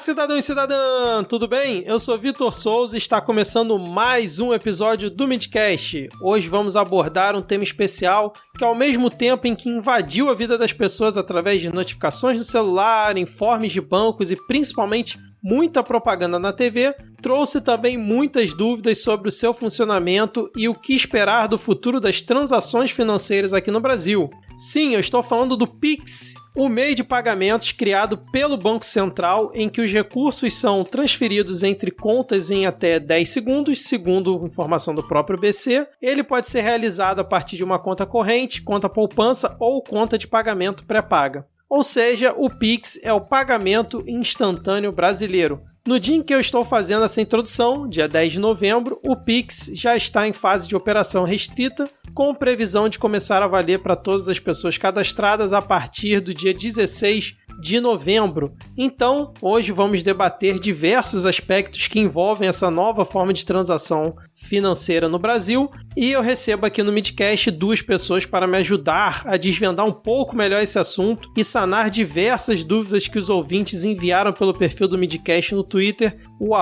cidadão e cidadã, tudo bem? Eu sou Vitor Souza e está começando mais um episódio do Midcast. Hoje vamos abordar um tema especial que, ao mesmo tempo em que invadiu a vida das pessoas através de notificações no celular, informes de bancos e principalmente muita propaganda na TV, trouxe também muitas dúvidas sobre o seu funcionamento e o que esperar do futuro das transações financeiras aqui no Brasil. Sim, eu estou falando do Pix, o meio de pagamentos criado pelo Banco Central em que os recursos são transferidos entre contas em até 10 segundos, segundo informação do próprio BC. Ele pode ser realizado a partir de uma conta corrente, conta poupança ou conta de pagamento pré-paga. Ou seja, o Pix é o pagamento instantâneo brasileiro. No dia em que eu estou fazendo essa introdução, dia 10 de novembro, o Pix já está em fase de operação restrita, com previsão de começar a valer para todas as pessoas cadastradas a partir do dia 16 de novembro. Então, hoje vamos debater diversos aspectos que envolvem essa nova forma de transação financeira no Brasil, e eu recebo aqui no Midcast duas pessoas para me ajudar a desvendar um pouco melhor esse assunto e sanar diversas dúvidas que os ouvintes enviaram pelo perfil do Midcast no Twitter, o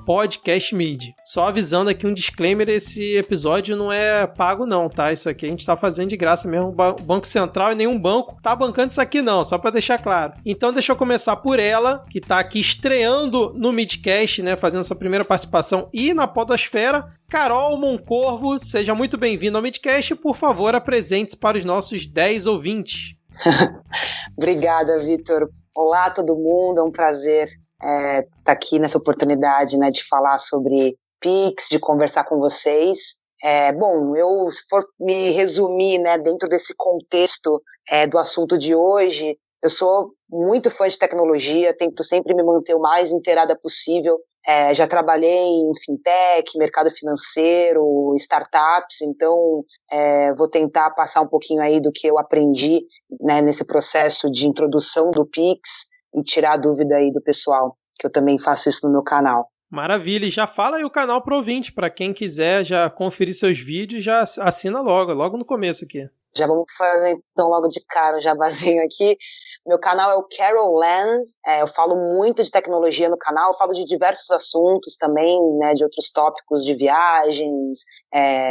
@podcastmid. Só avisando aqui um disclaimer, esse episódio não é pago não, tá? Isso aqui a gente tá fazendo de graça mesmo, o Banco Central e nenhum banco tá bancando isso aqui não, só para deixar claro. Então deixa eu começar por ela, que tá aqui estreando no Midcast, né, fazendo sua primeira participação e na podosfera. Carol Moncorvo, seja muito bem-vinda ao Midcast e, por favor, apresente-se para os nossos 10 ouvintes. Obrigada, Vitor. Olá, todo mundo, é um prazer estar aqui nessa oportunidade, né, de falar sobre Pix, de conversar com vocês. Se for me resumir, né, dentro desse contexto do assunto de hoje, eu sou muito fã de tecnologia, tento sempre me manter o mais inteirada possível. Já trabalhei em fintech, mercado financeiro, startups, então vou tentar passar um pouquinho aí do que eu aprendi, né, nesse processo de introdução do Pix e tirar a dúvida aí do pessoal, que eu também faço isso no meu canal. Maravilha, e já fala aí o canal pro ouvinte, para quem quiser já conferir seus vídeos, já assina logo no começo aqui. Já vamos fazer então logo de cara um jabazinho aqui. Meu canal é o Carol Land, eu falo muito de tecnologia no canal, eu falo de diversos assuntos também, né, de outros tópicos de viagens,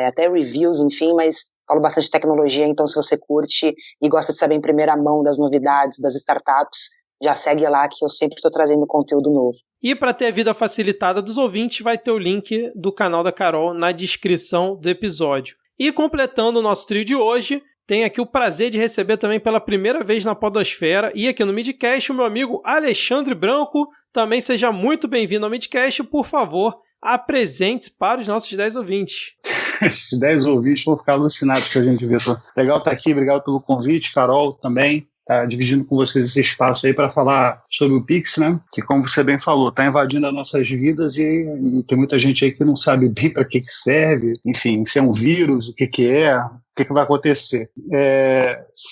até reviews, enfim, mas falo bastante de tecnologia, então se você curte e gosta de saber em primeira mão das novidades, das startups, já segue lá que eu sempre estou trazendo conteúdo novo. E para ter a vida facilitada dos ouvintes, vai ter o link do canal da Carol na descrição do episódio. E completando o nosso trio de hoje, tenho aqui o prazer de receber também pela primeira vez na podosfera e aqui no Midcast o meu amigo Alexandre Branco. Também seja muito bem-vindo ao Midcast. Por favor, apresente-se para os nossos 10 ouvintes. Esses 10 ouvintes vão ficar alucinados com a gente, Vitor. Legal estar aqui, obrigado pelo convite, Carol também. Tá dividindo com vocês esse espaço aí para falar sobre o Pix, né? Que, como você bem falou, está invadindo as nossas vidas e tem muita gente aí que não sabe bem para que serve, enfim, se é um vírus, o que é, o que vai acontecer.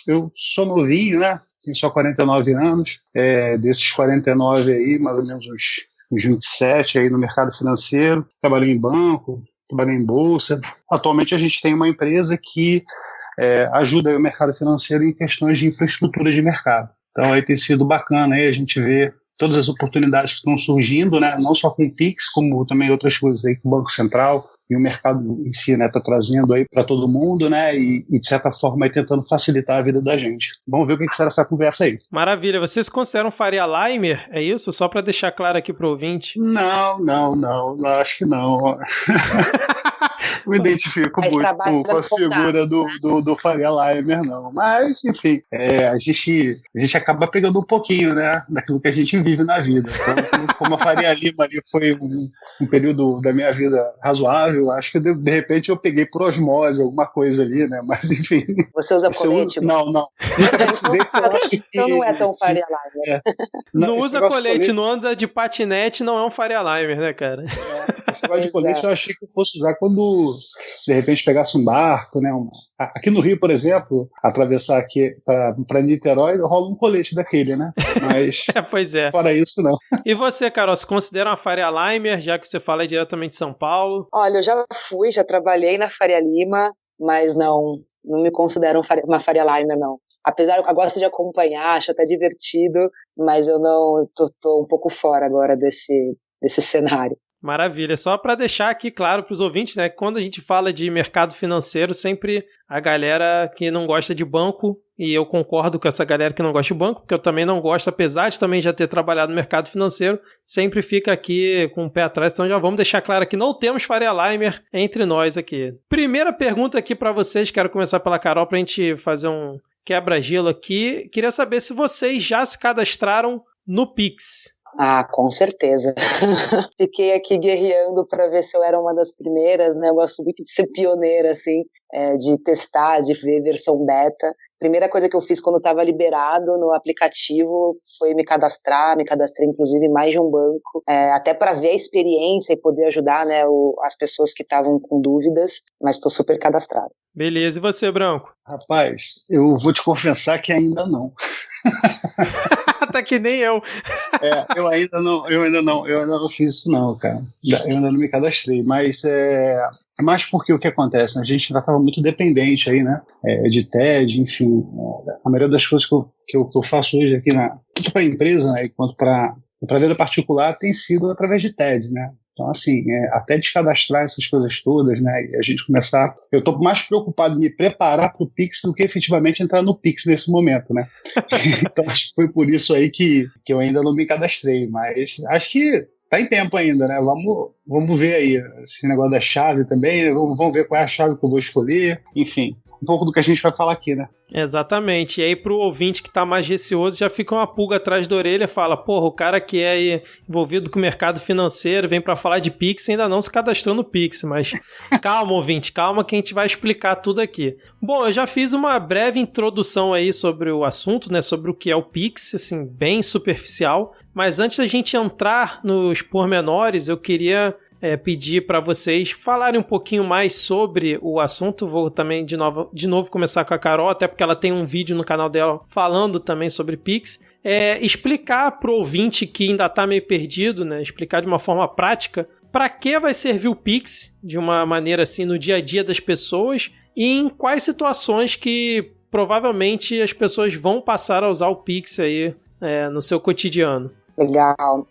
Eu sou novinho, né? Tenho só 49 anos, desses 49 aí, mais ou menos uns 27 aí no mercado financeiro, trabalhei em banco, trabalhei em bolsa. Atualmente a gente tem uma empresa que ajuda o mercado financeiro em questões de infraestrutura de mercado. Então aí tem sido bacana aí a gente ver todas as oportunidades que estão surgindo, né? Não só com o Pix, como também outras coisas aí com o Banco Central e o mercado em si, né? Está trazendo aí para todo mundo, né? E de certa forma aí tentando facilitar a vida da gente. Vamos ver o que será essa conversa aí. Maravilha. Você se considera um Faria Limer? É isso? Só para deixar claro aqui para o ouvinte. Não, acho que não. Me identifico muito com a figura do Faria Limer, não. Mas, enfim, a gente acaba pegando um pouquinho, né, daquilo que a gente vive na vida. Então, como a Faria Lima ali foi um período da minha vida razoável, acho que de repente eu peguei por osmose alguma coisa ali, né? Mas, enfim. Você usa colete? Não. Nunca precisei, eu acho que... Então não é tão Faria Limer. Não usa colete, não anda de patinete, não é um Faria Limer, né, cara? Esse negócio de colete eu achei que eu fosse usar quando, de repente, pegasse um barco, né? Aqui no Rio, por exemplo, atravessar aqui para Niterói, rola um colete daquele, né? Mas, pois é. Fora isso, não. E você, Carol, se considera uma Faria Limer, já que você fala diretamente de São Paulo? Olha, eu já trabalhei na Faria Lima, mas não não me considero uma Faria Limer, não. Apesar que eu gosto de acompanhar, acho até divertido, mas eu não tô um pouco fora agora desse cenário. Maravilha. Só para deixar aqui claro para os ouvintes, né, quando a gente fala de mercado financeiro, sempre a galera que não gosta de banco, e eu concordo com essa galera que não gosta de banco, porque eu também não gosto, apesar de também já ter trabalhado no mercado financeiro, sempre fica aqui com o pé atrás, então já vamos deixar claro que não temos Faria Limer entre nós aqui. Primeira pergunta aqui para vocês, quero começar pela Carol para a gente fazer um quebra-gelo aqui. Queria saber se vocês já se cadastraram no Pix. Ah, com certeza. Fiquei aqui guerreando para ver se eu era uma das primeiras, né? Eu gosto muito de ser pioneira, assim, de testar, de ver versão beta. Primeira coisa que eu fiz quando estava liberado no aplicativo foi me cadastrei inclusive em mais de um banco, até para ver a experiência e poder ajudar, né, as pessoas que estavam com dúvidas, mas estou super cadastrado. Beleza, e você, Branco? Rapaz, eu vou te confessar que ainda não. Tá que nem eu. Eu ainda não fiz isso não, cara. Eu ainda não me cadastrei, mas porque o que acontece? A gente já estava muito dependente aí, né? De TED, enfim. A maioria das coisas que eu faço hoje aqui, tanto para a empresa, né, quanto para a vida particular, tem sido através de TED, né? Então, assim, até descadastrar essas coisas todas, né, e a gente começar... Eu estou mais preocupado em me preparar para o Pix do que efetivamente entrar no Pix nesse momento, né? Então, acho que foi por isso aí que eu ainda não me cadastrei, mas acho que tá em tempo ainda, né? Vamos ver aí esse negócio da chave também, vamos ver qual é a chave que eu vou escolher, enfim, um pouco do que a gente vai falar aqui, né? Exatamente, e aí pro ouvinte que tá mais receoso já fica uma pulga atrás da orelha e fala, porra, o cara que é envolvido com o mercado financeiro vem pra falar de Pix e ainda não se cadastrou no Pix, mas calma, ouvinte, calma que a gente vai explicar tudo aqui. Bom, eu já fiz uma breve introdução aí sobre o assunto, né, sobre o que é o Pix, assim, bem superficial, mas antes da gente entrar nos pormenores, eu queria pedir para vocês falarem um pouquinho mais sobre o assunto. Vou também de novo começar com a Carol, até porque ela tem um vídeo no canal dela falando também sobre Pix. Explicar para o ouvinte que ainda está meio perdido, né? Explicar de uma forma prática para que vai servir o Pix de uma maneira assim no dia a dia das pessoas e em quais situações que provavelmente as pessoas vão passar a usar o Pix aí no seu cotidiano. Legal.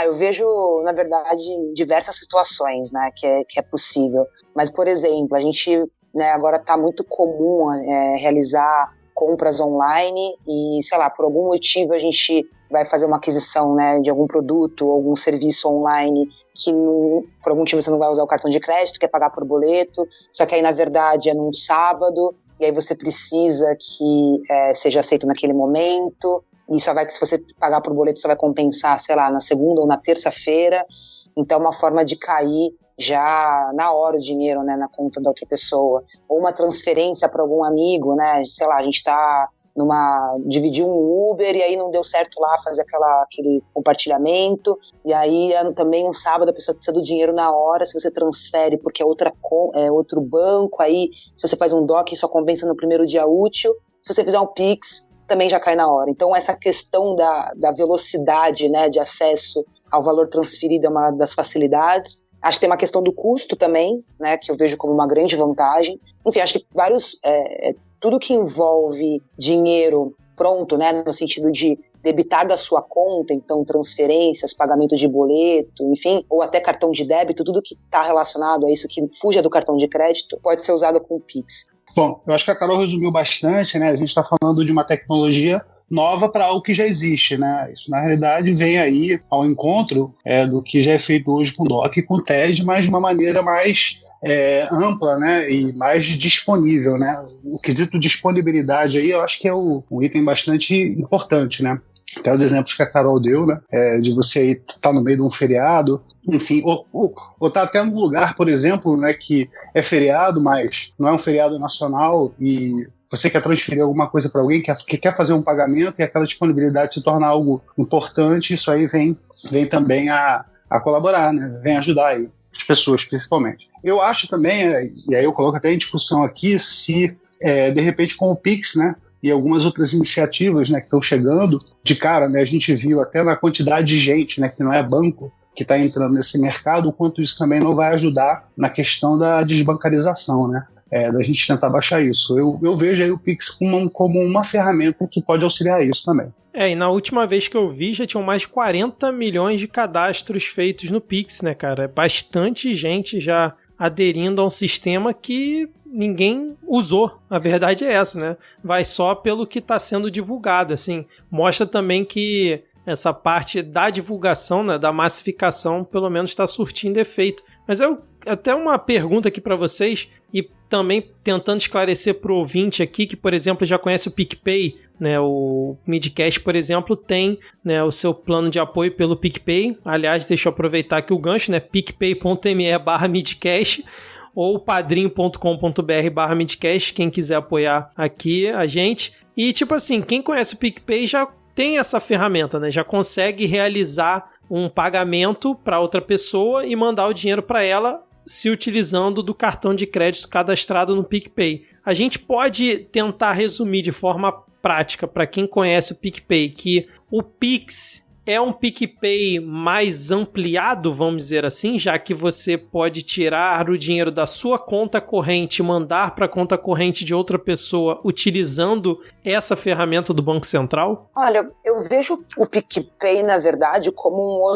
Eu vejo, na verdade, em diversas situações, né, que é possível. Mas, por exemplo, a gente, né, agora está muito comum realizar compras online e, sei lá, por algum motivo a gente vai fazer uma aquisição, né, de algum produto ou algum serviço online que por algum motivo você não vai usar o cartão de crédito, quer pagar por boleto, só que aí, na verdade, é num sábado e aí você precisa que seja aceito naquele momento. E se você pagar por boleto, só vai compensar, sei lá, na segunda ou na terça-feira. Então, uma forma de cair já na hora o dinheiro, né, na conta da outra pessoa. Ou uma transferência para algum amigo, né, sei lá, a gente está dividiu um Uber e aí não deu certo lá fazer aquele compartilhamento. E aí, também um sábado, a pessoa precisa do dinheiro na hora, se você transfere porque é outro banco, aí se você faz um DOC, só compensa no primeiro dia útil. Se você fizer um Pix, também já cai na hora. Então, essa questão da velocidade, né, de acesso ao valor transferido é uma das facilidades. Acho que tem uma questão do custo também, né, que eu vejo como uma grande vantagem. Enfim, acho que tudo que envolve dinheiro pronto, né, no sentido de debitar da sua conta, então transferências, pagamento de boleto, enfim, ou até cartão de débito, tudo que está relacionado a isso, que fuja do cartão de crédito, pode ser usado com o Pix. Bom, eu acho que a Carol resumiu bastante, né? A gente está falando de uma tecnologia nova para algo que já existe, né? Isso, na realidade, vem aí ao encontro do que já é feito hoje com o DOC e com o TED, mas de uma maneira mais ampla, né? E mais disponível, né? O quesito disponibilidade aí, eu acho que é um item bastante importante, né? Até os exemplos que a Carol deu, né? De você aí estar no meio de um feriado, enfim, ou tá até num lugar, por exemplo, né, que é feriado, mas não é um feriado nacional e você quer transferir alguma coisa para alguém que quer fazer um pagamento e aquela disponibilidade se torna algo importante, isso aí vem também a colaborar, né? Vem ajudar aí as pessoas, principalmente. Eu acho também, e aí eu coloco até em discussão aqui, se de repente com o Pix, né, e algumas outras iniciativas, né, que estão chegando de cara, né, a gente viu até na quantidade de gente, né, que não é banco, que está entrando nesse mercado, o quanto isso também não vai ajudar na questão da desbancarização, né? Da gente tentar baixar isso. Eu vejo aí o Pix como uma ferramenta que pode auxiliar isso também. E na última vez que eu vi, já tinham mais de 40 milhões de cadastros feitos no Pix, né, cara? Bastante gente já aderindo a um sistema que ninguém usou. A verdade é essa, né? Vai só pelo que está sendo divulgado, assim. Mostra também que essa parte da divulgação, né, da massificação, pelo menos está surtindo efeito. Mas até uma pergunta aqui para vocês, e também tentando esclarecer para o ouvinte aqui, que, por exemplo, já conhece o PicPay, né, o Midcast, por exemplo, tem, né, o seu plano de apoio pelo PicPay. Aliás, deixa eu aproveitar aqui o gancho, né, picpay.me/Midcast ou padrim.com.br/Midcast, quem quiser apoiar aqui a gente. E, tipo assim, quem conhece o PicPay já tem essa ferramenta, né, já consegue realizar um pagamento para outra pessoa e mandar o dinheiro para ela se utilizando do cartão de crédito cadastrado no PicPay. A gente pode tentar resumir de forma prática para quem conhece o PicPay que o Pix é um PicPay mais ampliado, vamos dizer assim, já que você pode tirar o dinheiro da sua conta corrente e mandar para a conta corrente de outra pessoa utilizando essa ferramenta do Banco Central? Olha, eu vejo o PicPay, na verdade, como uma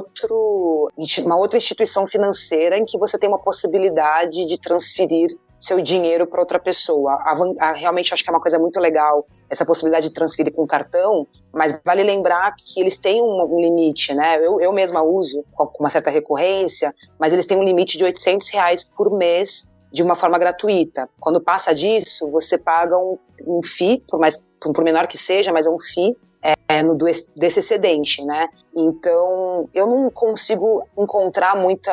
outra instituição financeira em que você tem uma possibilidade de transferir seu dinheiro para outra pessoa. Realmente acho que é uma coisa muito legal essa possibilidade de transferir com cartão, mas vale lembrar que eles têm um limite, né? Eu mesma uso com uma certa recorrência, mas eles têm um limite de R$800 por mês de uma forma gratuita. Quando passa disso, você paga um FII, por menor que seja, mas é um FII, desse excedente, né? Então, eu não consigo encontrar muito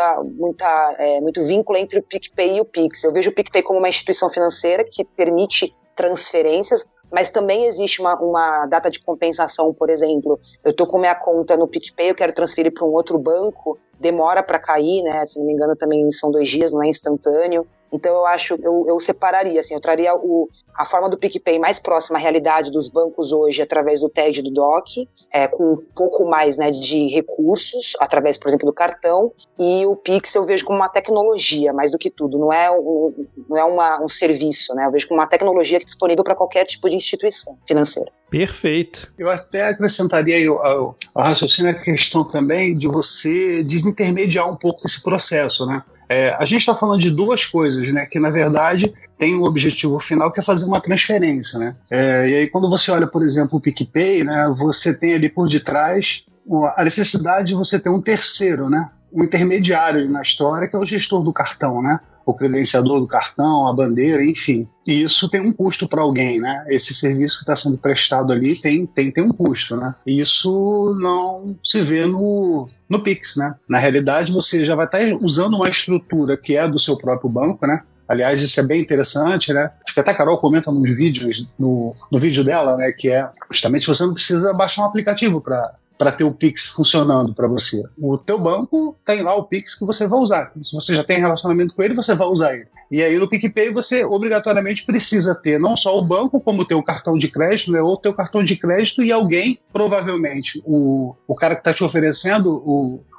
vínculo entre o PicPay e o Pix. Eu vejo o PicPay como uma instituição financeira que permite transferências, mas também existe uma data de compensação, por exemplo. Eu estou com minha conta no PicPay, eu quero transferir para um outro banco, demora para cair, né? Se não me engano, também são 2 dias, não é instantâneo. Então eu separaria, assim, eu traria a forma do PicPay mais próxima à realidade dos bancos hoje através do TED e do DOC, com um pouco mais, né, de recursos, através, por exemplo, do cartão, e o Pix eu vejo como uma tecnologia, mais do que tudo, não é um serviço, né, eu vejo como uma tecnologia que é disponível para qualquer tipo de instituição financeira. Perfeito. Eu até acrescentaria aí ao raciocínio a questão também de você desintermediar um pouco esse processo, né? A gente está falando de 2 coisas, né, que na verdade tem um objetivo final que é fazer uma transferência, né? E aí quando você olha, por exemplo, o PicPay, né, você tem ali por detrás a necessidade de você ter um terceiro, né, um intermediário na história que é o gestor do cartão, né? O credenciador do cartão, a bandeira, enfim. E isso tem um custo para alguém, né? Esse serviço que está sendo prestado ali tem um custo, né? E isso não se vê no Pix, né? Na realidade, você já vai estar usando uma estrutura que é do seu próprio banco, né? Aliás, isso é bem interessante, né? Acho que até a Carol comenta nos vídeos, no vídeo dela, né? Que é justamente você não precisa baixar um aplicativo para ter o Pix funcionando para você. O teu banco tem lá o Pix que você vai usar. Se você já tem relacionamento com ele, você vai usar ele. E aí no PicPay você obrigatoriamente precisa ter não só o banco, como o teu cartão de crédito, né, ou o teu cartão de crédito e alguém, provavelmente o cara que está te oferecendo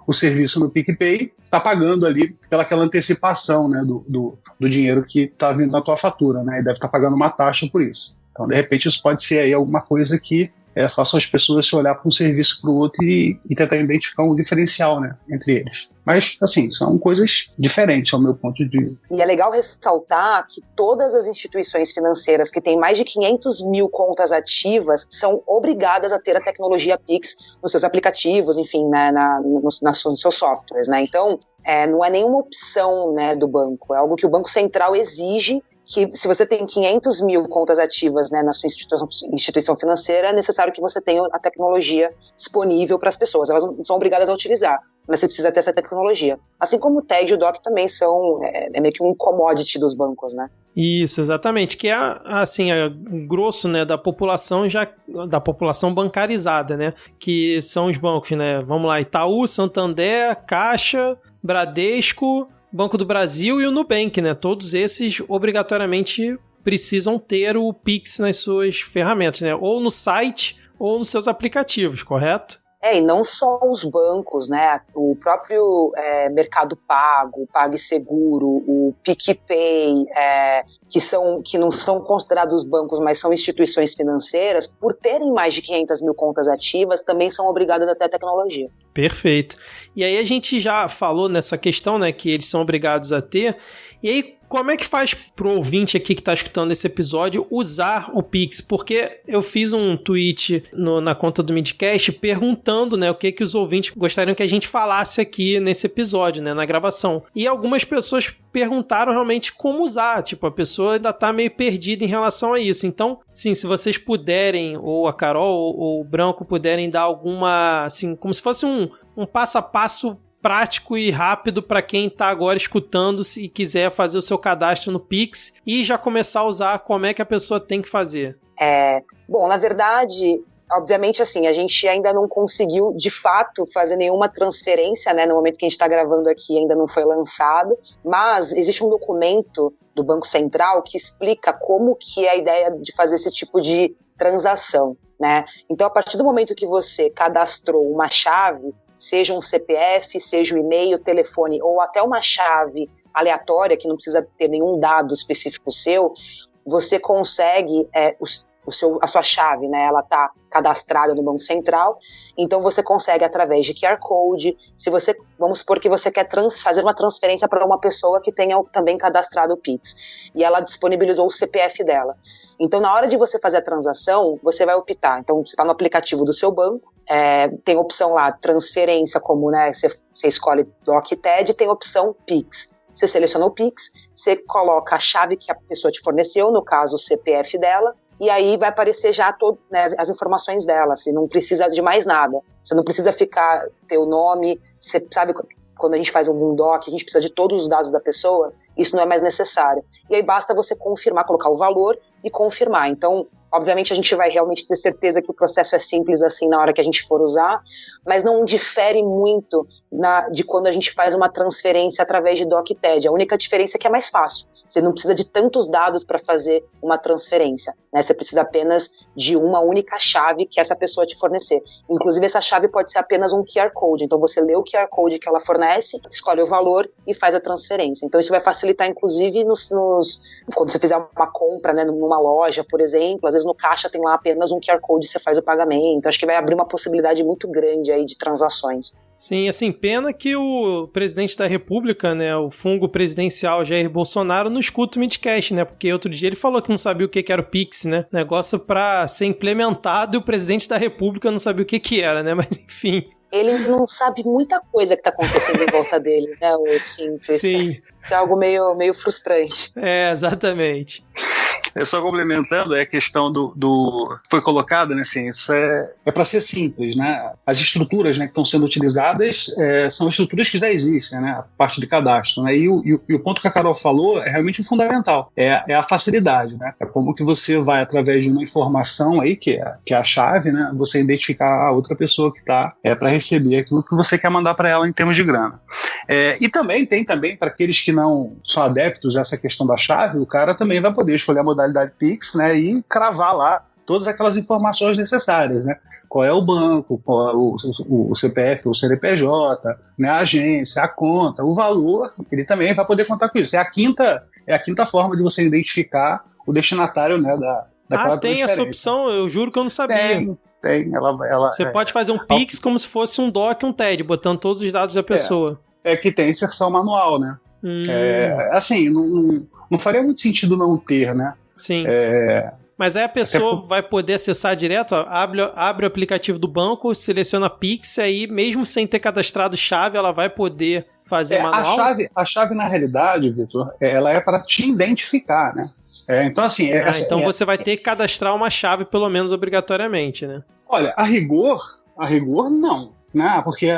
o serviço no PicPay, está pagando ali pelaquela antecipação, né, do dinheiro que está vindo na tua fatura, né, e deve estar pagando uma taxa por isso. Então, de repente, isso pode ser aí alguma coisa que faça as pessoas se olhar para um serviço para o outro e tentar identificar um diferencial, né, entre eles. Mas, assim, são coisas diferentes ao meu ponto de vista. E é legal ressaltar que todas as instituições financeiras que têm mais de 500 mil contas ativas são obrigadas a ter a tecnologia Pix nos seus aplicativos, enfim, né, nos seus softwares, né? Então, não é nenhuma opção, né, do banco, é algo que o Banco Central exige, que se você tem 500 mil contas ativas, né, na sua instituição financeira, é necessário que você tenha a tecnologia disponível para as pessoas. Elas não são obrigadas a utilizar, mas você precisa ter essa tecnologia. Assim como o TED e o DOC também são meio que um commodity dos bancos, né? Isso, exatamente, que é assim, o grosso, né, da população da população bancarizada, né, que são os bancos, né, vamos lá, Itaú, Santander, Caixa, Bradesco, Banco do Brasil e o Nubank, né? Todos esses obrigatoriamente precisam ter o Pix nas suas ferramentas, né? Ou no site ou nos seus aplicativos, correto? E não só os bancos, né? O próprio Mercado Pago, o PagSeguro, o PicPay, que não são considerados bancos, mas são instituições financeiras, por terem mais de 500 mil contas ativas, também são obrigadas a ter tecnologia. Perfeito. E aí a gente já falou nessa questão, né, que eles são obrigados a ter. E aí, como é que faz pro ouvinte aqui que tá escutando esse episódio usar o Pix? Porque eu fiz um tweet na conta do Midcast perguntando, né, o que os ouvintes gostariam que a gente falasse aqui nesse episódio, né, na gravação. E algumas pessoas perguntaram realmente como usar, tipo, a pessoa ainda tá meio perdida em relação a isso. Então, sim, se vocês puderem, ou a Carol ou o Branco puderem dar alguma, assim, como se fosse um passo a passo prático e rápido para quem está agora escutando e quiser fazer o seu cadastro no Pix e já começar a usar, como é que a pessoa tem que fazer? Bom, na verdade, obviamente, assim, a gente ainda não conseguiu, de fato, fazer nenhuma transferência, né, no momento que a gente está gravando aqui, ainda não foi lançado, mas existe um documento do Banco Central que explica como que é a ideia de fazer esse tipo de transação, né? Então, a partir do momento que você cadastrou uma chave, seja um CPF, seja um e-mail, telefone ou até uma chave aleatória, que não precisa ter nenhum dado específico seu, você consegue, a sua chave, né, ela está cadastrada no Banco Central, então você consegue através de QR Code, vamos supor que você quer fazer uma transferência para uma pessoa que tenha também cadastrado o Pix, e ela disponibilizou o CPF dela. Então, na hora de você fazer a transação, você vai optar, então você está no aplicativo do seu banco, tem opção lá, transferência, como, né, você escolhe DOC e TED, tem opção Pix. Você seleciona o Pix, você coloca a chave que a pessoa te forneceu, no caso o CPF dela, e aí vai aparecer já as informações dela, você não precisa de mais nada, você não precisa ter o nome, você sabe, quando a gente faz um DOC, a gente precisa de todos os dados da pessoa, isso não é mais necessário. E aí basta você confirmar, colocar o valor e confirmar. Então, obviamente a gente vai realmente ter certeza que o processo é simples assim na hora que a gente for usar, mas não difere muito de quando a gente faz uma transferência através de DOC e TED. A única diferença é que é mais fácil. Você não precisa de tantos dados para fazer uma transferência, né? Você precisa apenas de uma única chave que essa pessoa te fornecer. Inclusive, essa chave pode ser apenas um QR Code. Então, você lê o QR Code que ela fornece, escolhe o valor e faz a transferência. Então, isso vai facilitar, inclusive, quando você fizer uma compra, né, numa loja, por exemplo, às vezes no caixa tem lá apenas um QR Code e você faz o pagamento. Acho que vai abrir uma possibilidade muito grande aí de transações. Sim, assim, pena que o presidente da República, né, o fungo presidencial Jair Bolsonaro, não escuta o Midcast, né, porque outro dia ele falou que não sabia o que era o Pix, né, negócio pra ser implementado e o presidente da República não sabia o que era, né, mas enfim. Ele não sabe muita coisa que tá acontecendo em volta dele, né, o simples. Sim. Isso é algo meio frustrante. Exatamente. Só complementando, a questão foi colocado, né, assim, isso é para ser simples, né? As estruturas, né, que estão sendo utilizadas são estruturas que já existem, né? A parte de cadastro, né? E o ponto que a Carol falou é realmente fundamental, é a facilidade, né? É como que você vai, através de uma informação aí, que é a chave, né? Você identificar a outra pessoa que está para receber aquilo que você quer mandar para ela em termos de grana. E também tem para aqueles que não são adeptos a essa questão da chave, o cara também vai poder escolher a modalidade Pix, né, e cravar lá todas aquelas informações necessárias, né? Qual é o banco, qual é o CPF, o CNPJ, né, a agência, a conta, o valor, ele também vai poder contar com isso. É a quinta forma de você identificar o destinatário, né, daquela tem essa opção? Eu juro que eu não sabia. Tem. Você pode fazer um Pix como se fosse um DOC, um TED, botando todos os dados da pessoa. Que tem inserção manual, né? Assim, não faria muito sentido não ter, né? Sim. Mas aí a pessoa vai poder acessar direto, ó, abre o aplicativo do banco, seleciona Pix, aí mesmo sem ter cadastrado chave, ela vai poder fazer manual? A chave, na realidade, Vitor, ela é para te identificar, né? Então, assim... então você vai ter que cadastrar uma chave, pelo menos obrigatoriamente, né? Olha, a rigor, não. Né? Porque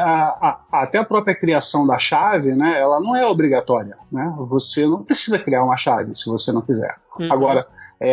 até a própria criação da chave, né, ela não é obrigatória, né? Você não precisa criar uma chave se você não quiser. Agora,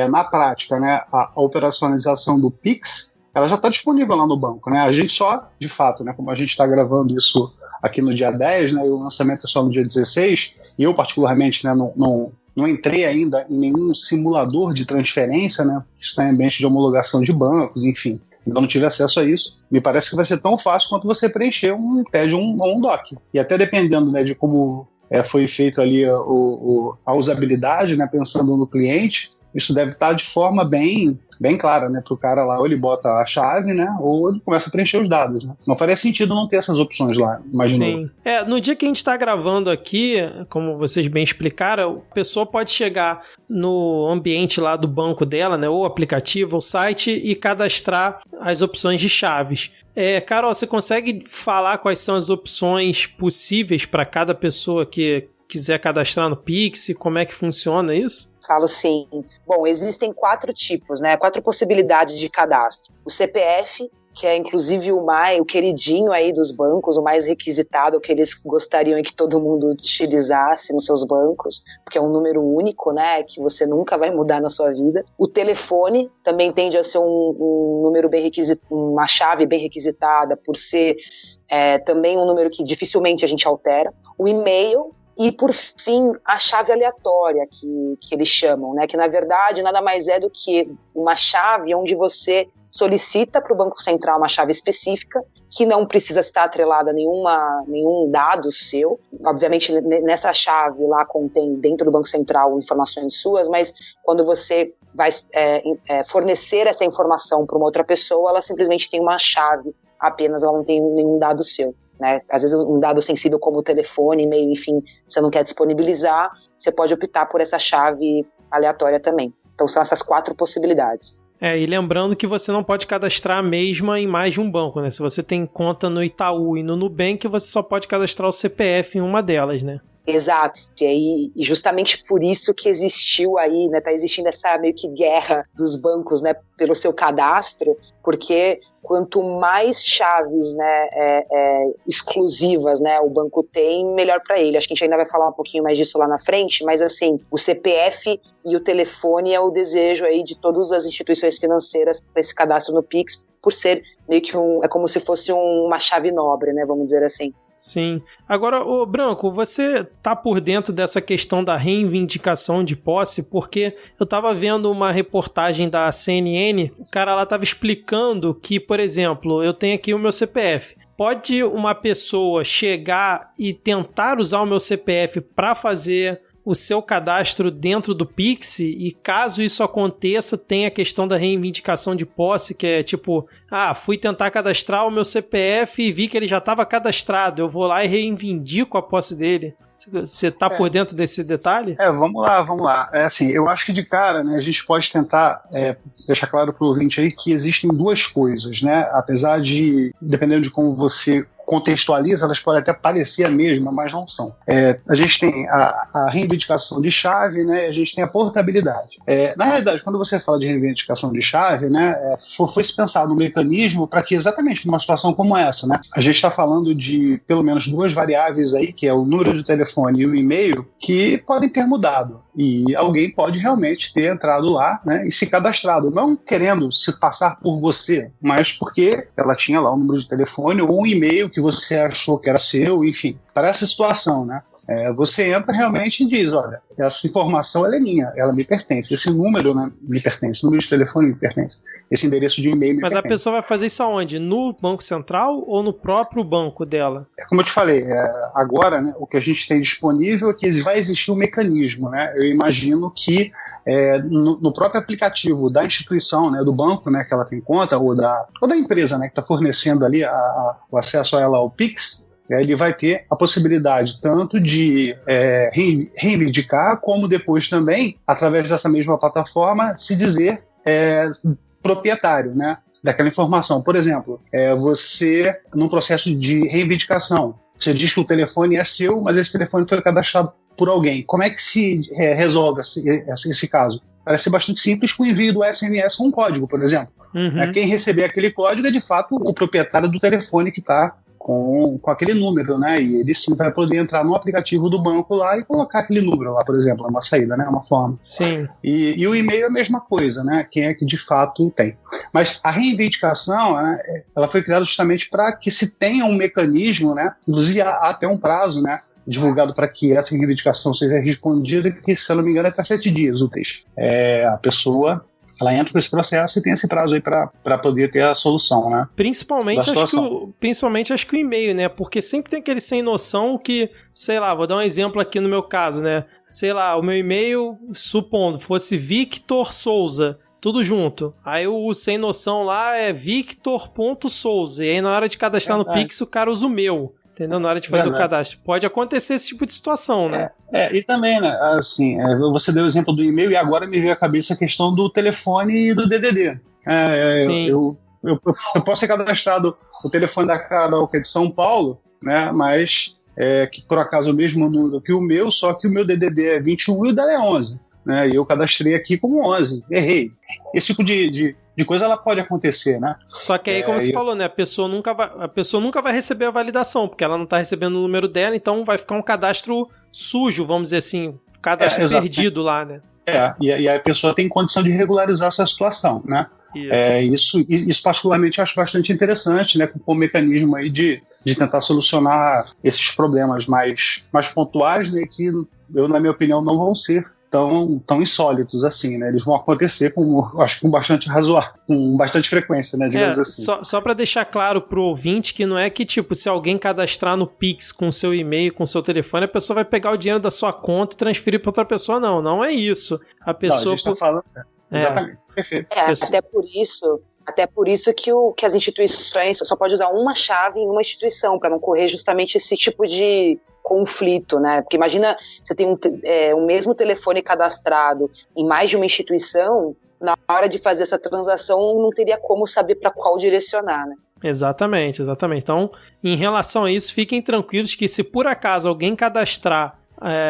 na prática, né, a operacionalização do Pix, ela já está disponível lá no banco, né? A gente só, de fato, né, como a gente está gravando isso aqui no dia 10, né, e o lançamento é só no dia 16, e eu particularmente, né, não entrei ainda em nenhum simulador de transferência, né? Está em ambiente de homologação de bancos, enfim. ainda não tive acesso a isso, me parece que vai ser tão fácil quanto você preencher um TED ou um doc. E até dependendo, né, de como foi feito ali a usabilidade, né, pensando no cliente, isso deve estar de forma bem clara, né, para o cara lá, ou ele bota a chave, né, ou ele começa a preencher os dados, né. Não faria sentido não ter essas opções lá, imaginou? Sim. No dia que a gente está gravando aqui, como vocês bem explicaram, a pessoa pode chegar no ambiente lá do banco dela, né, ou aplicativo, ou site, e cadastrar as opções de chaves. Carol, você consegue falar quais são as opções possíveis para cada pessoa que quiser cadastrar no Pix? Como é que funciona isso? Falo sim. Bom, existem 4 tipos, né? 4 possibilidades de cadastro. O CPF, que é inclusive o queridinho aí dos bancos, o mais requisitado, que eles gostariam que todo mundo utilizasse nos seus bancos, porque é um número único, né, que você nunca vai mudar na sua vida. O telefone também tende a ser um número bem requisitado, uma chave bem requisitada, por ser também um número que dificilmente a gente altera. O e-mail, e, por fim, a chave aleatória, que eles chamam, né? Que, na verdade, nada mais é do que uma chave onde você solicita para o Banco Central uma chave específica, que não precisa estar atrelada a nenhum dado seu. Obviamente, nessa chave lá contém, dentro do Banco Central, informações suas, mas quando você vai fornecer essa informação para uma outra pessoa, ela simplesmente tem uma chave apenas, ela não tem nenhum dado seu. Né? Às vezes um dado sensível como o telefone, e-mail, enfim, você não quer disponibilizar, você pode optar por essa chave aleatória também. Então são essas 4 possibilidades. E lembrando que você não pode cadastrar a mesma em mais de um banco, né? Se você tem conta no Itaú e no Nubank, você só pode cadastrar o CPF em uma delas, né? Exato, e justamente por isso que existiu aí, né, tá existindo essa meio que guerra dos bancos, né, pelo seu cadastro, porque quanto mais chaves, né, exclusivas, né, o banco tem, melhor para ele. Acho que a gente ainda vai falar um pouquinho mais disso lá na frente, mas assim, o CPF e o telefone é o desejo aí de todas as instituições financeiras para esse cadastro no Pix, por ser meio que é como se fosse uma chave nobre, né, vamos dizer assim. Sim. Agora, ô Branco, você tá por dentro dessa questão da reivindicação de posse? Porque eu tava vendo uma reportagem da CNN, o cara lá tava explicando que, por exemplo, eu tenho aqui o meu CPF. Pode uma pessoa chegar e tentar usar o meu CPF para fazer o seu cadastro dentro do Pix, e caso isso aconteça, tem a questão da reivindicação de posse, que é tipo, fui tentar cadastrar o meu CPF e vi que ele já estava cadastrado, eu vou lá e reivindico a posse dele. Você tá por dentro desse detalhe? Vamos lá. Assim, eu acho que de cara, né, a gente pode tentar deixar claro para o ouvinte aí que existem 2 coisas, né? Apesar de, dependendo de como você contextualiza, elas podem até parecer a mesma, mas não são. A gente tem a reivindicação de chave, né? A gente tem a portabilidade. Na realidade, quando você fala de reivindicação de chave, né, foi-se pensado um mecanismo para que exatamente numa situação como essa, né, a gente está falando de pelo menos 2 variáveis aí, que é o número de telefone e o e-mail, que podem ter mudado. E alguém pode realmente ter entrado lá, né, e se cadastrado, não querendo se passar por você, mas porque ela tinha lá um número de telefone ou um e-mail que você achou que era seu, enfim. Para essa situação, né, você entra realmente e diz, olha, essa informação ela é minha, ela me pertence, esse número, né, me pertence, o número de telefone me pertence, esse endereço de e-mail me pertence. Mas a pessoa vai fazer isso aonde? No Banco Central ou no próprio banco dela? Como eu te falei, agora, né, o que a gente tem disponível é que vai existir um mecanismo, né, eu imagino que no próprio aplicativo da instituição, né, do banco, né, que ela tem conta, ou da empresa, né, que está fornecendo ali o acesso a ela ao Pix, ele vai ter a possibilidade tanto de reivindicar, como depois também, através dessa mesma plataforma, se dizer proprietário, né, daquela informação. Por exemplo, você, num processo de reivindicação, você diz que o telefone é seu, mas esse telefone foi cadastrado por alguém. Como é que se resolve esse caso? Parece bastante simples com o envio do SMS com um código, por exemplo. Uhum. Quem receber aquele código é, de fato, o proprietário do telefone que está com aquele número, né? E ele sim vai poder entrar no aplicativo do banco lá e colocar aquele número lá, por exemplo, é uma saída, né? Uma forma. Sim. E o e-mail é a mesma coisa, né? Quem é que de fato tem. Mas a reivindicação, né, ela foi criada justamente para que se tenha um mecanismo, né? Inclusive há até um prazo, né, divulgado para que essa reivindicação seja respondida, que, se eu não me engano, é até 7 dias úteis. A pessoa ela entra com esse processo e tem esse prazo aí para poder ter a solução, né? Principalmente acho que o e-mail, né? Porque sempre tem aquele sem noção que, sei lá, vou dar um exemplo aqui no meu caso, né? Sei lá, o meu e-mail, supondo, fosse Victor Souza, tudo junto. Aí o sem noção lá é victor.souza. E aí na hora de cadastrar no Pix, o cara usa o meu. Entendeu? Na hora de fazer o cadastro. Pode acontecer esse tipo de situação, né? E também, né, assim, você deu o exemplo do e-mail e agora me veio à cabeça a questão do telefone e do DDD. Sim. Eu posso ter cadastrado o telefone da Carol, que é de São Paulo, né, mas que por acaso é o mesmo número que o meu, só que o meu DDD é 21 e o dela é 11. Né, e eu cadastrei aqui como 11. Errei. Esse tipo de coisa ela pode acontecer, né? Só que aí, como você falou, né? A pessoa nunca vai receber a validação, porque ela não está recebendo o número dela, então vai ficar um cadastro sujo, vamos dizer assim, cadastro perdido lá, né? E a pessoa tem condição de regularizar essa situação, né? Isso particularmente eu acho bastante interessante, né? Com o mecanismo aí de tentar solucionar esses problemas mais pontuais, né? Que eu, na minha opinião, não vão ser tão insólitos assim, né? Eles vão acontecer acho que com bastante com bastante frequência, né? Digamos assim. Só para deixar claro pro ouvinte que não é que, tipo, se alguém cadastrar no Pix com seu e-mail, com seu telefone, a pessoa vai pegar o dinheiro da sua conta e transferir para outra pessoa, não. Não é isso. A pessoa... Não, a gente tá falando... Exatamente. Perfeito. Até por isso que as instituições só pode usar uma chave em uma instituição, para não correr justamente esse tipo de conflito, né? Porque imagina, você tem o mesmo telefone cadastrado em mais de uma instituição, na hora de fazer essa transação não teria como saber para qual direcionar, né? Exatamente. Então, em relação a isso, fiquem tranquilos que se por acaso alguém cadastrar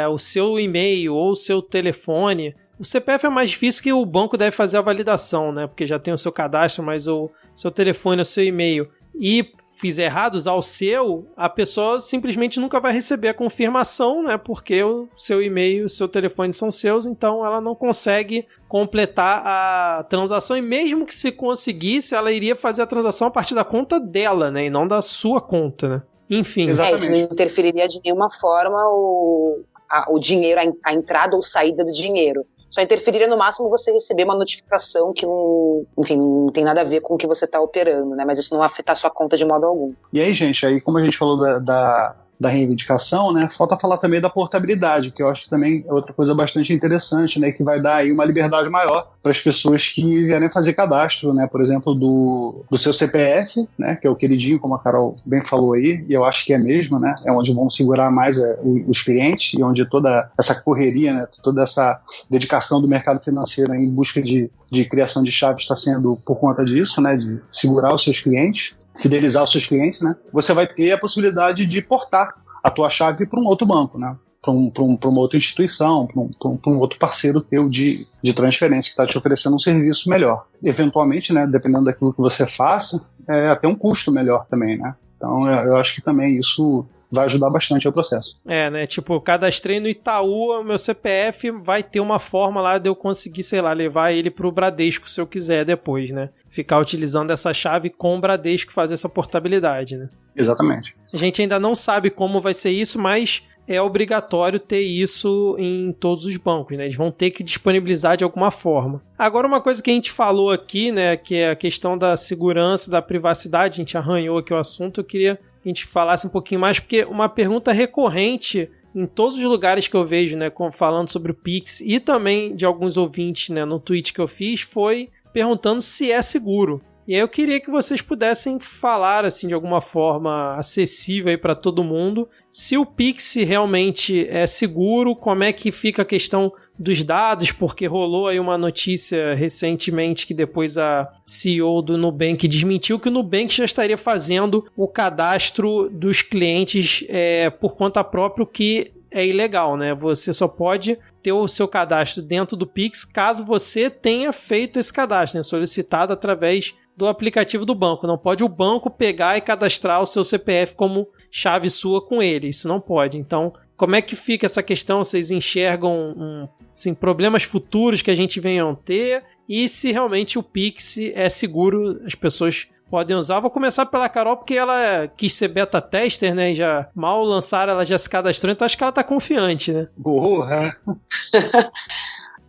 o seu e-mail ou o seu telefone, o CPF é mais difícil que o banco deve fazer a validação, né? Porque já tem o seu cadastro, mas o seu telefone, o seu e-mail, e fizer errado, usar o seu, a pessoa simplesmente nunca vai receber a confirmação, né? Porque o seu e-mail e o seu telefone são seus, então ela não consegue completar a transação, e mesmo que se conseguisse, ela iria fazer a transação a partir da conta dela, né? E não da sua conta, né? Enfim. Isso não interferiria de nenhuma forma o dinheiro, a entrada ou saída do dinheiro. Só interferiria no máximo você receber uma notificação que não tem nada a ver com o que você está operando, né? Mas isso não vai afetar a sua conta de modo algum. E aí, gente, como a gente falou da reivindicação, né, falta falar também da portabilidade, que eu acho que também é outra coisa bastante interessante, né, que vai dar aí uma liberdade maior para as pessoas que vierem fazer cadastro, né, por exemplo, do seu CPF, né, que é o queridinho, como a Carol bem falou aí, e eu acho que é mesmo, né, é onde vão segurar mais os clientes e onde toda essa correria, né, toda essa dedicação do mercado financeiro em busca de criação de chaves está sendo por conta disso, né, de segurar os seus clientes, fidelizar os seus clientes, né, você vai ter a possibilidade de portar a tua chave para um outro banco, né, para uma outra instituição, para um outro parceiro teu de transferência que está te oferecendo um serviço melhor. Eventualmente, né, dependendo daquilo que você faça, até um custo melhor também, né. Então, eu acho que também isso vai ajudar bastante o processo. Né, tipo, cadastrei no Itaú, o meu CPF vai ter uma forma lá de eu conseguir, sei lá, levar ele pro Bradesco se eu quiser depois, né? Ficar utilizando essa chave com o Bradesco e fazer essa portabilidade, né? Exatamente. A gente ainda não sabe como vai ser isso, mas é obrigatório ter isso em todos os bancos, né? Eles vão ter que disponibilizar de alguma forma. Agora, uma coisa que a gente falou aqui, né, que é a questão da segurança, da privacidade, a gente arranhou aqui o assunto, eu queria que a gente falasse um pouquinho mais, porque uma pergunta recorrente em todos os lugares que eu vejo, né, falando sobre o Pix, e também de alguns ouvintes, né, no tweet que eu fiz, foi perguntando se é seguro. E aí eu queria que vocês pudessem falar, assim, de alguma forma acessível aí para todo mundo, se o Pix realmente é seguro, como é que fica a questão dos dados, porque rolou aí uma notícia recentemente que depois a CEO do Nubank desmentiu que o Nubank já estaria fazendo o cadastro dos clientes por conta própria, o que é ilegal, né? Você só pode ter o seu cadastro dentro do Pix caso você tenha feito esse cadastro, né? Solicitado através do aplicativo do banco. Não pode o banco pegar e cadastrar o seu CPF como chave sua com ele. Isso não pode. Então, como é que fica essa questão? Vocês enxergam assim, problemas futuros que a gente venha a ter? E se realmente o Pix é seguro, as pessoas podem usar? Vou começar pela Carol, porque ela quis ser beta tester, né? E já mal lançaram, ela já se cadastrou, então acho que ela tá confiante, né? Porra!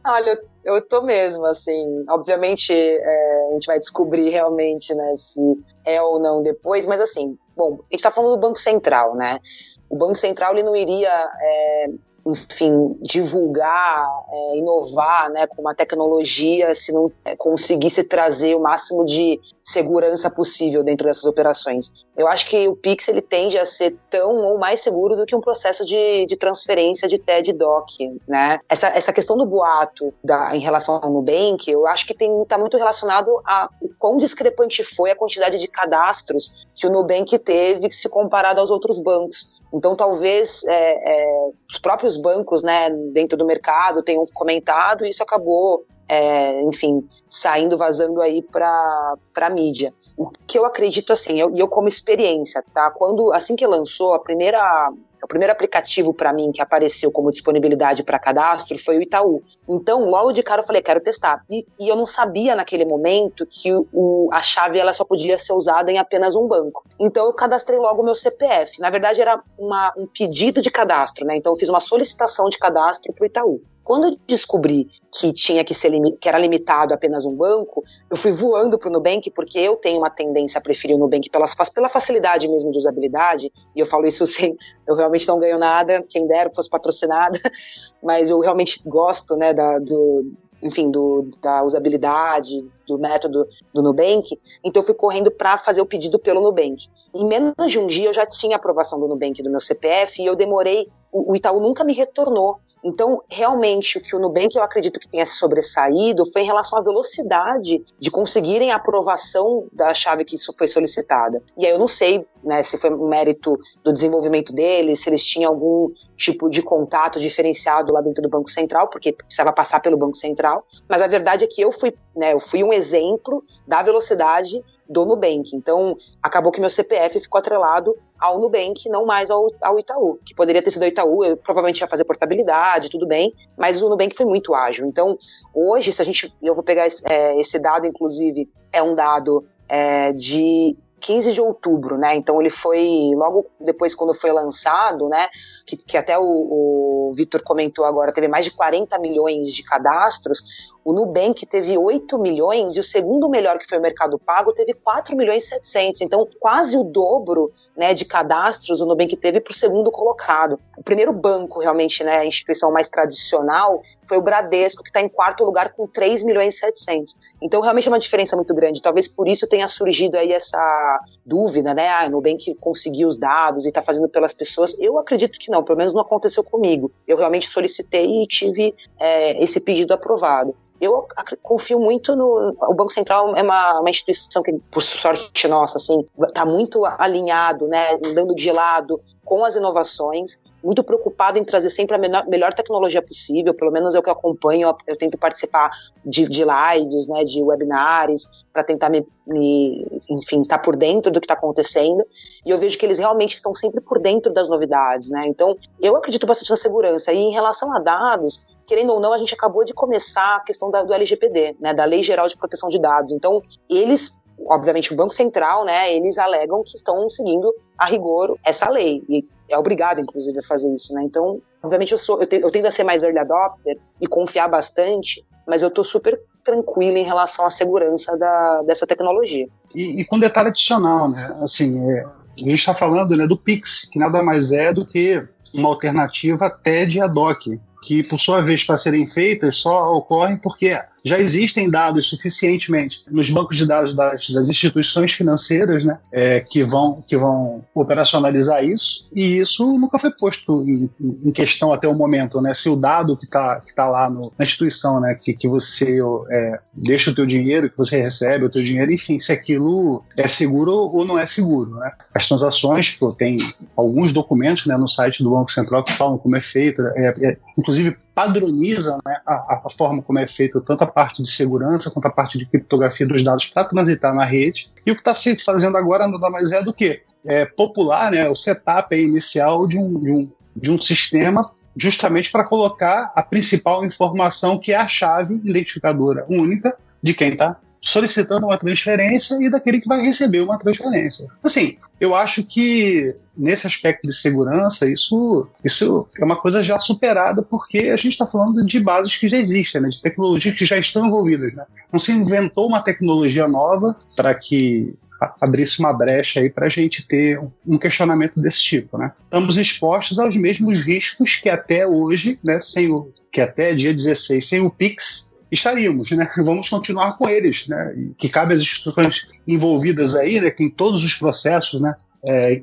Olha, eu tô mesmo, assim, obviamente a gente vai descobrir realmente, né, se é ou não depois, mas assim, bom, a gente tá falando do Banco Central, né? O Banco Central ele não iria, enfim, divulgar, inovar, né, com uma tecnologia se não conseguisse trazer o máximo de segurança possível dentro dessas operações. Eu acho que o Pix ele tende a ser tão ou mais seguro do que um processo de transferência de TED DOC, né? Essa questão do boato em relação ao Nubank, eu acho que está muito relacionado a o quão discrepante foi a quantidade de cadastros que o Nubank teve se comparado aos outros bancos. Então, talvez os próprios bancos, né, dentro do mercado tenham comentado e isso acabou, enfim, saindo, vazando aí para a mídia. O que eu acredito, assim, eu como experiência, tá? Assim que lançou, o primeiro aplicativo para mim que apareceu como disponibilidade para cadastro foi o Itaú. Então, logo de cara eu falei, quero testar. E eu não sabia naquele momento que a chave ela só podia ser usada em apenas um banco. Então, eu cadastrei logo o meu CPF. Na verdade, era um pedido de cadastro, né? Então, eu fiz uma solicitação de cadastro para o Itaú. Quando eu descobri que que era limitado a apenas um banco, eu fui voando para o Nubank, porque eu tenho uma tendência a preferir o Nubank pela facilidade mesmo de usabilidade, e eu falo isso sem... Eu realmente não ganho nada, quem dera fosse patrocinada, mas eu realmente gosto, né, da usabilidade, do método do Nubank, então eu fui correndo para fazer o pedido pelo Nubank. Em menos de um dia eu já tinha aprovação do Nubank do meu CPF e eu demorei, o Itaú nunca me retornou. Então, realmente, o que o Nubank eu acredito que tenha se sobressaído foi em relação à velocidade de conseguirem a aprovação da chave que isso foi solicitada. E aí eu não sei, né, se foi um mérito do desenvolvimento deles, se eles tinham algum tipo de contato diferenciado lá dentro do Banco Central, porque precisava passar pelo Banco Central, mas a verdade é que eu fui um exemplo da velocidade do Nubank. Então, acabou que meu CPF ficou atrelado ao Nubank, não mais ao Itaú, que poderia ter sido ao Itaú, eu provavelmente ia fazer portabilidade, tudo bem, mas o Nubank foi muito ágil. Então, hoje, eu vou pegar esse dado, inclusive, é um dado de 15 de outubro, né? Então ele foi logo depois quando foi lançado, né? Que até o Vitor comentou agora, teve mais de 40 milhões de cadastros. O Nubank teve 8 milhões e o segundo melhor, que foi o Mercado Pago, teve 4 milhões e 700. Então quase o dobro, né, de cadastros o Nubank teve para o segundo colocado. O primeiro banco realmente, né, a instituição mais tradicional foi o Bradesco, que está em quarto lugar com 3 milhões e 700. Então realmente é uma diferença muito grande. Talvez por isso tenha surgido aí essa dúvida, né? O Nubank conseguiu os dados e está fazendo pelas pessoas. Eu acredito que não, pelo menos não aconteceu comigo. Eu realmente solicitei e tive esse pedido aprovado. Eu confio muito o Banco Central é uma instituição que, por sorte nossa, assim, está muito alinhado, né, andando de lado com as inovações, muito preocupado em trazer sempre a melhor tecnologia possível, pelo menos é o que eu acompanho, eu tento participar de lives, né, de webinars, para tentar enfim, estar por dentro do que está acontecendo, e eu vejo que eles realmente estão sempre por dentro das novidades, né, então eu acredito bastante na segurança, e em relação a dados, querendo ou não, a gente acabou de começar a questão do LGPD, né, da Lei Geral de Proteção de Dados, então eles, obviamente o Banco Central, né, eles alegam que estão seguindo a rigor essa lei, e é obrigado, inclusive, a fazer isso, né? Então, obviamente, eu tendo a ser mais early adopter e confiar bastante, mas eu tô super tranquila em relação à segurança dessa tecnologia. E com detalhe adicional, né? Assim, a gente está falando, né, do Pix, que nada mais é do que uma alternativa TED ad hoc, que, por sua vez, para serem feitas, só ocorrem porque já existem dados suficientemente nos bancos de dados das instituições financeiras, né, que vão operacionalizar isso, e isso nunca foi posto em questão até o momento, né, se o dado que tá lá na instituição, né, que você deixa o teu dinheiro, que você recebe o teu dinheiro, enfim, se aquilo é seguro ou não é seguro, né. As transações, tem alguns documentos, né, no site do Banco Central que falam como é feito, inclusive padroniza, né, a forma como é feito tanto a parte de segurança quanto a parte de criptografia dos dados para transitar na rede. E o que está se fazendo agora nada mais é do que popular, né, o setup inicial de um sistema justamente para colocar a principal informação, que é a chave identificadora única de quem está solicitando uma transferência e daquele que vai receber uma transferência. Assim, eu acho que nesse aspecto de segurança, isso é uma coisa já superada, porque a gente está falando de bases que já existem, né, de tecnologias que já estão envolvidas. Né? Não se inventou uma tecnologia nova para que abrisse uma brecha aí para a gente ter um questionamento desse tipo. Né? Estamos expostos aos mesmos riscos que até hoje, né, que até dia 16, sem o Pix, estaríamos, né? Vamos continuar com eles, né? E que cabe às instituições envolvidas aí, né, que em todos os processos, né,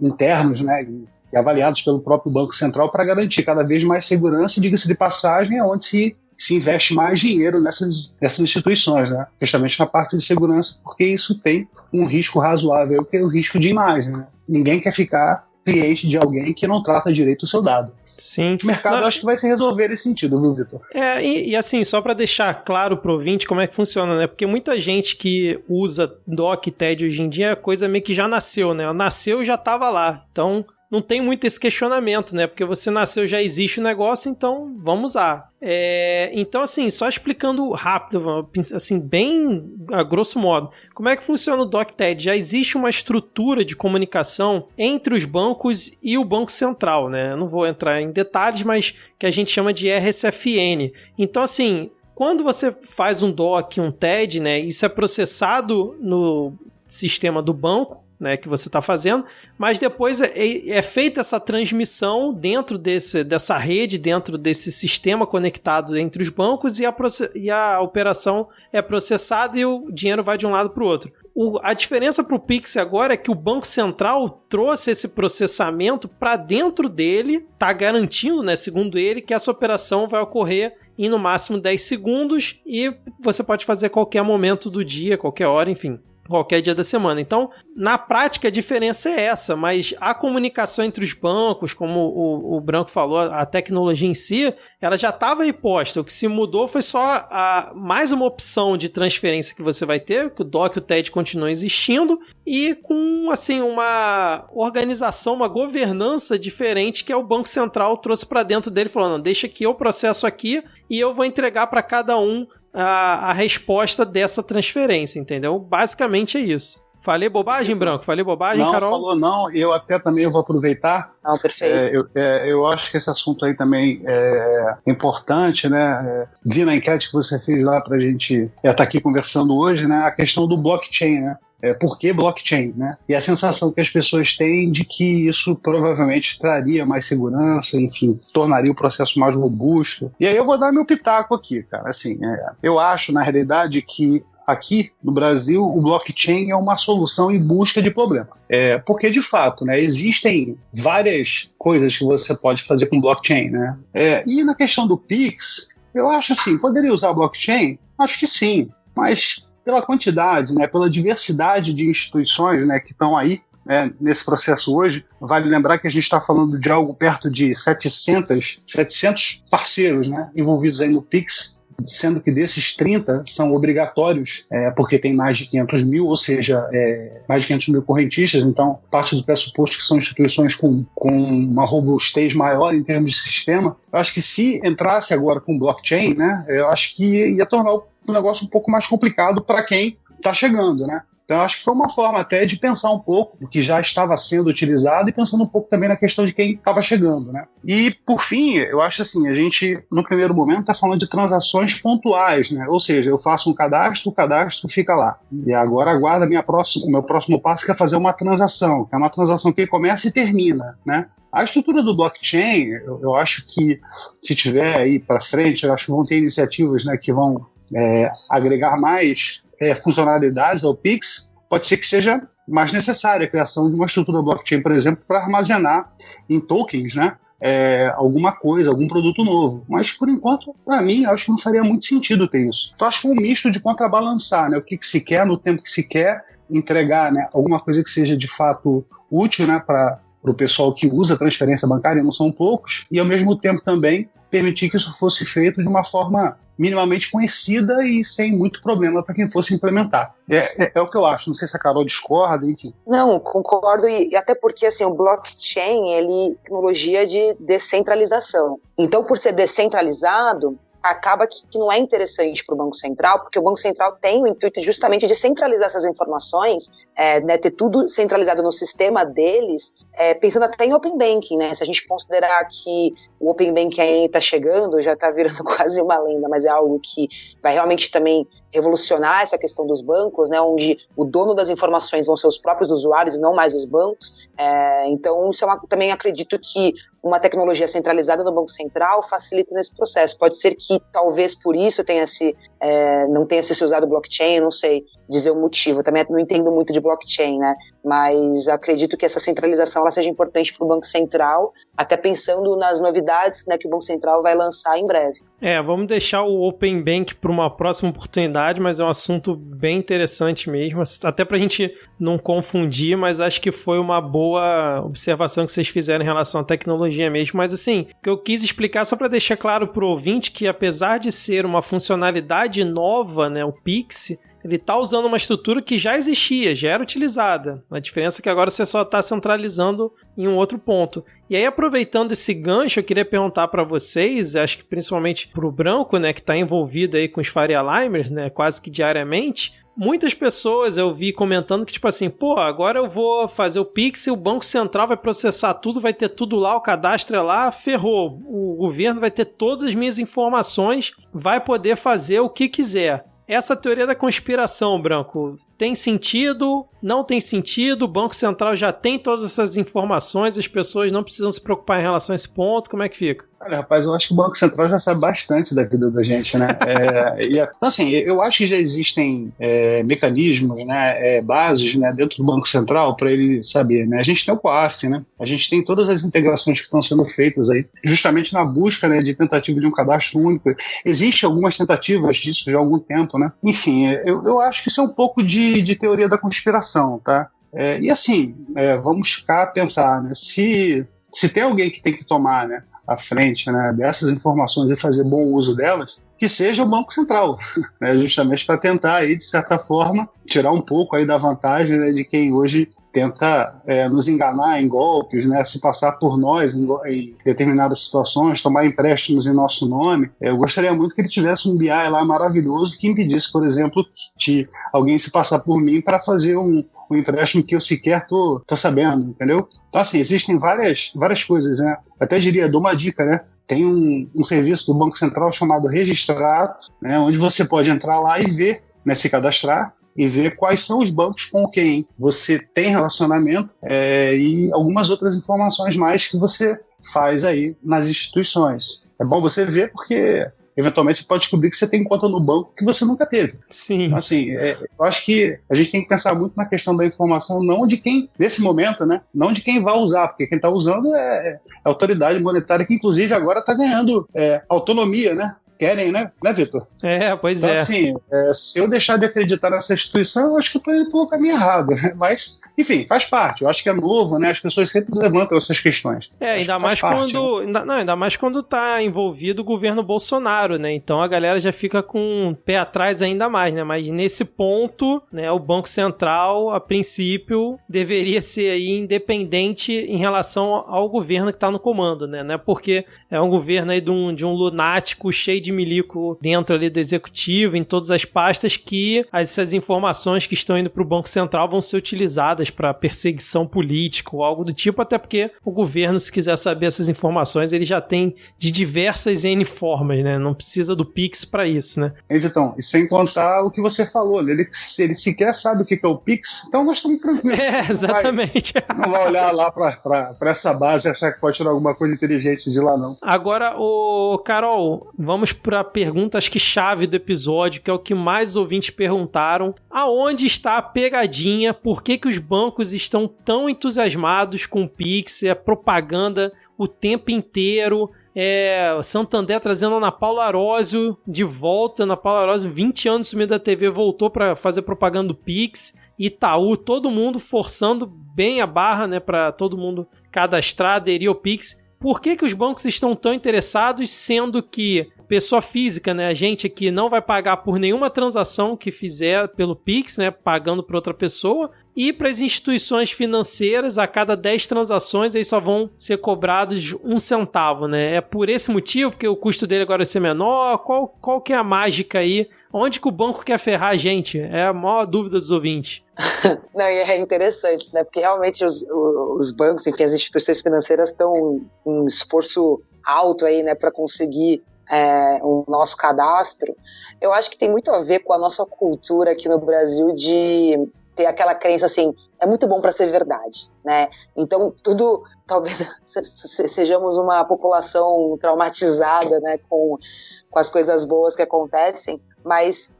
internos, né, e avaliados pelo próprio Banco Central para garantir cada vez mais segurança, diga-se de passagem, é onde se investe mais dinheiro nessas instituições, né? Justamente na parte de segurança, porque isso tem um risco razoável, que é o risco de imagem. Né? Ninguém quer ficar cliente de alguém que não trata direito o seu dado. Sim. O mercado acho que vai se resolver nesse sentido, viu, Vitor? E assim, só para deixar claro pro ouvinte como é que funciona, né? Porque muita gente que usa DOC e TED hoje em dia, a coisa meio que já nasceu, né? Nasceu e já tava lá. Então, não tem muito esse questionamento, né? Porque você nasceu, já existe o negócio, então vamos usar. Então, assim, só explicando rápido, assim, bem a grosso modo, como é que funciona o DOC-TED? Já existe uma estrutura de comunicação entre os bancos e o Banco Central, né? Eu não vou entrar em detalhes, mas que a gente chama de RSFN. Então, assim, quando você faz um DOC, um TED, né? Isso é processado no sistema do banco, né, que você está fazendo, mas depois é feita essa transmissão dentro dessa rede, dentro desse sistema conectado entre os bancos e a operação é processada e o dinheiro vai de um lado para o outro. A diferença para o Pix agora é que o Banco Central trouxe esse processamento para dentro dele, está garantindo, né, segundo ele, que essa operação vai ocorrer em no máximo 10 segundos e você pode fazer a qualquer momento do dia, qualquer hora, enfim. Qualquer dia da semana. Então, na prática, a diferença é essa, mas a comunicação entre os bancos, como o Branco falou, a tecnologia em si, ela já estava aí posta. O que se mudou foi só mais uma opção de transferência que você vai ter, que o DOC e o TED continuam existindo, e com, assim, uma organização, uma governança diferente que é o Banco Central trouxe para dentro dele, falando, deixa que eu processo aqui e eu vou entregar para cada um a resposta dessa transferência, entendeu? Basicamente é isso. Falei bobagem, Branco? Falei bobagem, não, Carol? Não, falou não. Eu até também vou aproveitar. Não, perfeito. Eu acho que esse assunto aí também é importante, né? Vi na enquete que você fez lá pra gente estar aqui conversando hoje, né? A questão do blockchain, né? Por que blockchain, né? E a sensação que as pessoas têm de que isso provavelmente traria mais segurança, enfim, tornaria o processo mais robusto. E aí eu vou dar meu pitaco aqui, cara. Assim, eu acho, na realidade, que aqui no Brasil o blockchain é uma solução em busca de problemas. Porque, de fato, né, existem várias coisas que você pode fazer com blockchain, né? E na questão do Pix, eu acho assim, poderia usar blockchain? Acho que sim, mas pela quantidade, né, pela diversidade de instituições, né, que estão aí, né, nesse processo hoje, vale lembrar que a gente está falando de algo perto de 700 parceiros, né, envolvidos aí no Pix, sendo que desses 30 são obrigatórios, porque tem mais de 500 mil, ou seja, mais de 500 mil correntistas, então parte do pressuposto que são instituições com uma robustez maior em termos de sistema. Eu acho que se entrasse agora com blockchain, né, eu acho que ia tornar o negócio um pouco mais complicado para quem está chegando, né? Então, acho que foi uma forma até de pensar um pouco do que já estava sendo utilizado e pensando um pouco também na questão de quem estava chegando, né? E, por fim, eu acho assim, a gente, no primeiro momento, está falando de transações pontuais, né? Ou seja, eu faço um cadastro, o cadastro fica lá. E agora aguarda o meu próximo passo, que é fazer uma transação. É uma transação que começa e termina, né? A estrutura do blockchain, eu acho que, se tiver aí para frente, eu acho que vão ter iniciativas, né, que vão agregar mais funcionalidades ao Pix. Pode ser que seja mais necessária a criação de uma estrutura blockchain, por exemplo, para armazenar em tokens, né, alguma coisa, algum produto novo. Mas, por enquanto, para mim, acho que não faria muito sentido ter isso. Então, acho que é um misto de contrabalançar, né, o que se quer, no tempo que se quer, entregar, né, alguma coisa que seja de fato útil, né, para o pessoal que usa transferência bancária, não são poucos, e ao mesmo tempo também permitir que isso fosse feito de uma forma minimamente conhecida e sem muito problema para quem fosse implementar. É o que eu acho, não sei se a Carol discorda, enfim. Não, concordo, e até porque assim, o blockchain, ele é tecnologia de descentralização. Então, por ser descentralizado, acaba que não é interessante para o Banco Central, porque o Banco Central tem o intuito justamente de centralizar essas informações, né, ter tudo centralizado no sistema deles, pensando até em Open Banking, né? Se a gente considerar que o Open Banking aí está chegando, já está virando quase uma lenda, mas é algo que vai realmente também revolucionar essa questão dos bancos, né, onde o dono das informações vão ser os próprios usuários e não mais os bancos. Então, isso também acredito que uma tecnologia centralizada no Banco Central facilita nesse processo. Pode ser que talvez por isso não tenha se usado blockchain, não sei dizer o motivo, eu também não entendo muito de blockchain, né? Mas acredito que essa centralização ela seja importante para o Banco Central, até pensando nas novidades, né, que o Banco Central vai lançar em breve. Vamos deixar o Open Bank para uma próxima oportunidade, mas é um assunto bem interessante mesmo, até para a gente não confundir, mas acho que foi uma boa observação que vocês fizeram em relação à tecnologia mesmo, mas assim, o que eu quis explicar só para deixar claro para o ouvinte que apesar de ser uma funcionalidade nova, né, o Pix, ele está usando uma estrutura que já existia, já era utilizada. A diferença é que agora você só está centralizando em um outro ponto. E aí, aproveitando esse gancho, eu queria perguntar para vocês, acho que principalmente para o Branco, né, que está envolvido aí com os Faria Limers, né, quase que diariamente. Muitas pessoas eu vi comentando que, tipo assim, agora eu vou fazer o Pix e o Banco Central vai processar tudo, vai ter tudo lá, o cadastro é lá, ferrou. O governo vai ter todas as minhas informações, vai poder fazer o que quiser. Essa teoria da conspiração, Branco, tem sentido? Não tem sentido? O Banco Central já tem todas essas informações, as pessoas não precisam se preocupar em relação a esse ponto, como é que fica? Olha, rapaz, eu acho que o Banco Central já sabe bastante da vida da gente, né? Assim, eu acho que já existem mecanismos, né, bases, né, dentro do Banco Central para ele saber, né? A gente tem o COAF, né? A gente tem todas as integrações que estão sendo feitas aí, justamente na busca, né, de tentativa de um cadastro único. Existem algumas tentativas disso já há algum tempo, né? Enfim, eu acho que isso é um pouco de teoria da conspiração, tá? E assim, vamos ficar a pensar, né? Se tem alguém que tem que tomar, né, à frente, né, dessas informações e fazer bom uso delas, que seja o Banco Central, né, justamente para tentar, aí, de certa forma, tirar um pouco aí da vantagem, né, de quem hoje tenta nos enganar em golpes, né, se passar por nós em determinadas situações, tomar empréstimos em nosso nome. Eu gostaria muito que ele tivesse um BI lá maravilhoso que impedisse, por exemplo, de alguém se passar por mim para fazer um empréstimo que eu sequer tô sabendo, entendeu? Então, assim, existem várias coisas, né? Até diria, dou uma dica, né? Tem um serviço do Banco Central chamado Registrado, né, onde você pode entrar lá e ver, né, se cadastrar, e ver quais são os bancos com quem você tem relacionamento e algumas outras informações mais que você faz aí nas instituições. É bom você ver porque eventualmente você pode descobrir que você tem conta no banco que você nunca teve. Sim. Então, assim, eu acho que a gente tem que pensar muito na questão da informação, não de quem, nesse momento, né, não de quem vai usar, porque quem está usando é a autoridade monetária, que inclusive agora está ganhando autonomia, né? Querem, né, Vitor? Pois então, assim, se eu deixar de acreditar nessa instituição, eu acho que eu estou indo pelo caminho errado, né? Mas, enfim, faz parte. Eu acho que é novo, né? As pessoas sempre levantam essas questões. Ainda mais quando está envolvido o governo Bolsonaro, né? Então a galera já fica com o pé atrás ainda mais, né? Mas nesse ponto, né, o Banco Central, a princípio, deveria ser aí independente em relação ao governo que está no comando, né? Não é porque é um governo aí de um lunático cheio de milico dentro ali do executivo, em todas as pastas, que essas informações que estão indo para o Banco Central vão ser utilizadas para perseguição política ou algo do tipo, até porque o governo, se quiser saber essas informações, ele já tem de diversas N formas, né? Não precisa do Pix para isso, né? Então, e sem contar o que você falou, ele sequer sabe o que é o Pix, então nós estamos tranquilos. Exatamente. Não vai olhar lá para essa base e achar que pode tirar alguma coisa inteligente de lá, não. Agora, Carol, vamos para a pergunta, acho que chave do episódio, que é o que mais ouvintes perguntaram. Aonde está a pegadinha? Por que os bancos estão tão entusiasmados com o Pix? É propaganda o tempo inteiro. Santander trazendo a Ana Paula Arósio de volta. Ana Paula Arósio, 20 anos sumido da TV, voltou para fazer propaganda do Pix. Itaú, todo mundo forçando bem a barra, né, para todo mundo cadastrar, aderir ao Pix. Por que os bancos estão tão interessados, sendo que pessoa física, né, a gente aqui não vai pagar por nenhuma transação que fizer pelo Pix, né, pagando para outra pessoa, e para as instituições financeiras, a cada 10 transações, aí só vão ser cobrados 1 centavo, né? É por esse motivo, porque o custo dele agora vai ser menor? Qual que é a mágica aí? Onde que o banco quer ferrar a gente? É a maior dúvida dos ouvintes. Não, e é interessante, né? Porque realmente os bancos, enfim, as instituições financeiras estão em um esforço alto aí, né, para conseguir o nosso cadastro. Eu acho que tem muito a ver com a nossa cultura aqui no Brasil de ter aquela crença assim, é muito bom para ser verdade, né? Então, tudo, talvez sejamos uma população traumatizada, né, com as coisas boas que acontecem, mas,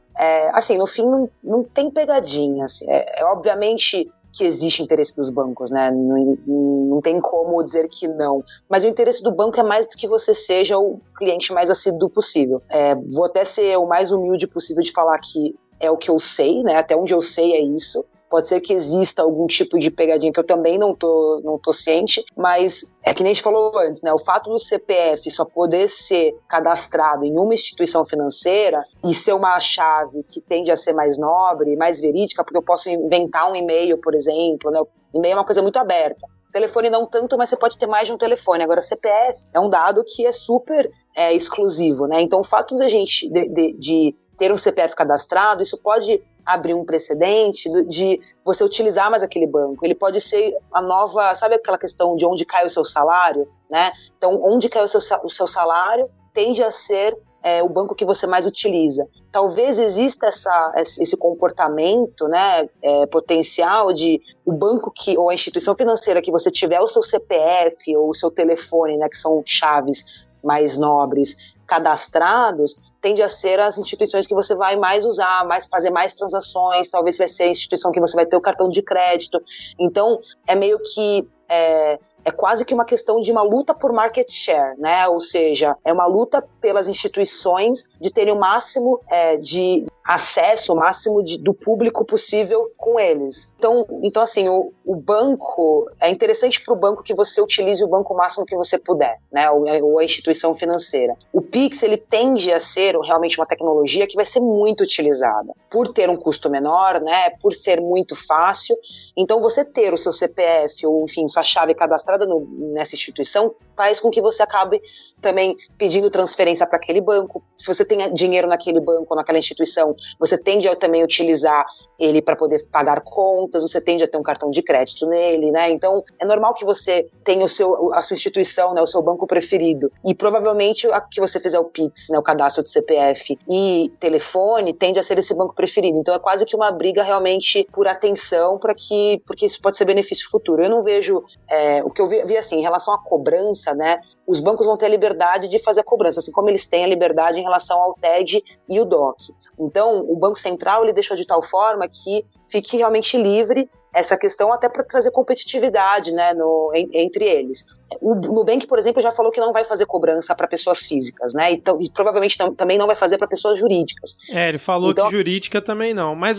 assim, no fim, não tem pegadinha, assim, obviamente que existe interesse dos bancos, né? Não tem como dizer que não. Mas o interesse do banco é mais do que você seja o cliente mais assíduo possível. Vou até ser o mais humilde possível de falar que é o que eu sei, né? Até onde eu sei é isso. Pode ser que exista algum tipo de pegadinha que eu também não tô ciente, mas é que nem a gente falou antes, né? O fato do CPF só poder ser cadastrado em uma instituição financeira e ser uma chave que tende a ser mais nobre, mais verídica, porque eu posso inventar um e-mail, por exemplo, né? E-mail é uma coisa muito aberta. Telefone não tanto, mas você pode ter mais de um telefone. Agora, CPF é um dado que é super exclusivo, né? Então, o fato da gente de ter um CPF cadastrado, isso pode abrir um precedente de você utilizar mais aquele banco. Ele pode ser a nova, sabe aquela questão de onde cai o seu salário, né? Então, onde cai o seu salário tende a ser o banco que você mais utiliza. Talvez exista esse comportamento, né, potencial de o banco ou a instituição financeira que você tiver o seu CPF ou o seu telefone, né, que são chaves mais nobres, cadastrados, tende a ser as instituições que você vai mais usar, fazer mais transações, talvez vai ser a instituição que você vai ter o cartão de crédito. Então, é meio que é quase que uma questão de uma luta por market share, né? Ou seja, é uma luta pelas instituições de terem o máximo de acesso, o máximo do público possível com eles. Então assim, o banco, é interessante para o banco que você utilize o banco o máximo que você puder, né? Ou a instituição financeira. O Pix, ele tende a ser realmente uma tecnologia que vai ser muito utilizada, por ter um custo menor, né? Por ser muito fácil. Então, você ter o seu CPF, ou enfim, sua chave cadastrada nessa instituição, faz com que você acabe também pedindo transferência para aquele banco. Se você tem dinheiro naquele banco ou naquela instituição, você tende a também utilizar ele para poder pagar contas, você tende a ter um cartão de crédito nele, né? Então, é normal que você tenha a sua instituição, né, o seu banco preferido. E provavelmente, a que você fizer o Pix, né, o cadastro de CPF e telefone, tende a ser esse banco preferido. Então, é quase que uma briga realmente por atenção, porque isso pode ser benefício futuro. Eu não vejo o que eu vi assim, em relação à cobrança, né? Os bancos vão ter a liberdade de fazer a cobrança, assim como eles têm a liberdade em relação ao TED e o DOC. Então, o Banco Central, ele deixou de tal forma que fique realmente livre essa questão, até para trazer competitividade, né, entre eles. O Nubank, por exemplo, já falou que não vai fazer cobrança para pessoas físicas, né? Então, e provavelmente também não vai fazer para pessoas jurídicas. Ele falou que jurídica também não. Mas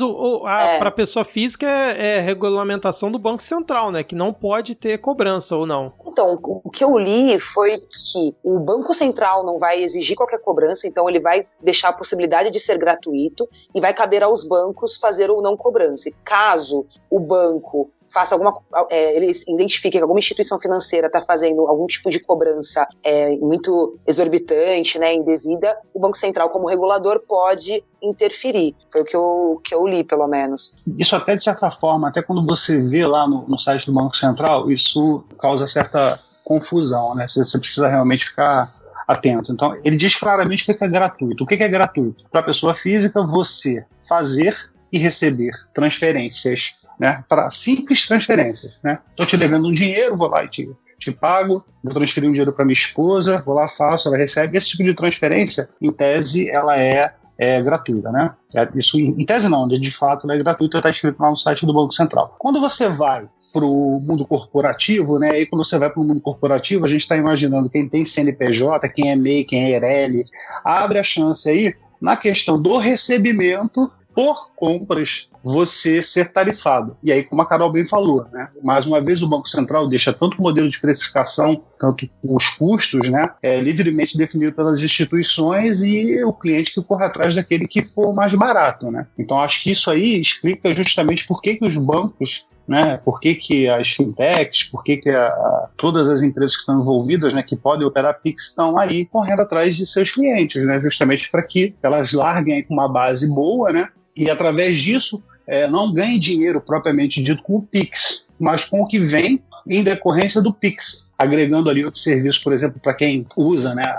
para pessoa física é regulamentação do Banco Central, né? Que não pode ter cobrança ou não. Então, o que eu li foi que o Banco Central não vai exigir qualquer cobrança, então ele vai deixar a possibilidade de ser gratuito e vai caber aos bancos fazer ou não cobrança. E caso o banco faça ele identifique que alguma instituição financeira está fazendo algum tipo de cobrança muito exorbitante, né, indevida, o Banco Central, como regulador, pode interferir. Foi o que eu li, pelo menos. Isso até, de certa forma, até quando você vê lá no site do Banco Central, isso causa certa confusão, né? Você precisa realmente ficar atento. Então, ele diz claramente o que é gratuito. O que é gratuito? Para a pessoa física, você fazer e receber transferências, né, para simples transferências, né? Estou te devendo um dinheiro, vou lá e te pago, vou transferir um dinheiro para minha esposa, vou lá, faço, ela recebe. Esse tipo de transferência, em tese, ela é gratuita, né? Isso, em tese não, de fato ela é gratuita, está escrito lá no site do Banco Central. Quando você vai para o mundo corporativo, né? E quando você vai para o mundo corporativo, a gente está imaginando quem tem CNPJ, quem é MEI, quem é EIRELI, abre a chance aí na questão do recebimento por compras você ser tarifado. E aí, como a Carol bem falou, né? Mais uma vez o Banco Central deixa tanto o modelo de precificação, tanto os custos, né? Livremente definido pelas instituições e o cliente que corre atrás daquele que for mais barato, né? Então, acho que isso aí explica justamente por que os bancos, né, por que as fintechs, por que todas as empresas que estão envolvidas, né, que podem operar Pix, estão aí correndo atrás de seus clientes, né, justamente para que elas larguem aí com uma base boa, né, e através disso não ganhem dinheiro propriamente dito com o Pix, mas com o que vem em decorrência do Pix, agregando ali outros serviços, por exemplo, para quem usa, né,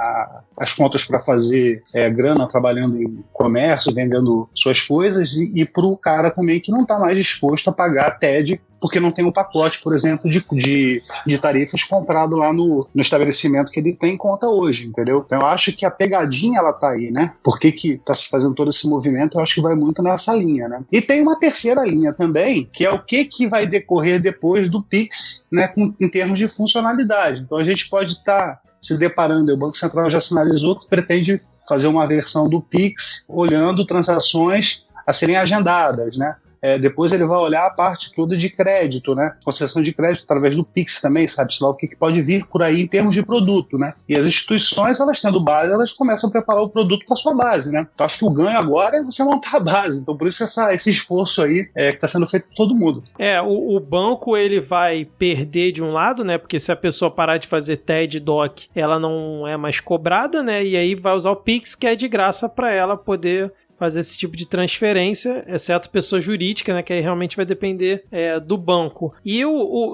as contas para fazer grana trabalhando em comércio, vendendo suas coisas, e para o cara também que não está mais disposto a pagar a TED porque não tem um pacote, por exemplo, de tarifas comprado lá no estabelecimento que ele tem em conta hoje, entendeu? Então eu acho que a pegadinha ela tá aí, né? Por que está se fazendo todo esse movimento? Eu acho que vai muito nessa linha, né? E tem uma terceira linha também, que é o que vai decorrer depois do Pix, né, em termos de funcionalidade. Então a gente pode estar se deparando, o Banco Central já sinalizou que pretende fazer uma versão do Pix olhando transações a serem agendadas, né? Depois ele vai olhar a parte toda de crédito, né? Concessão de crédito através do Pix também, sabe-se lá o que pode vir por aí em termos de produto, né? E as instituições, elas tendo base, elas começam a preparar o produto para sua base, né? Então acho que o ganho agora é você montar a base. Então por isso esse esforço aí que está sendo feito por todo mundo. O banco ele vai perder de um lado, né? Porque se a pessoa parar de fazer TED, DOC, ela não é mais cobrada, né? E aí vai usar o Pix, que é de graça para ela poder fazer esse tipo de transferência, exceto pessoa jurídica, né, que aí realmente vai depender do banco. E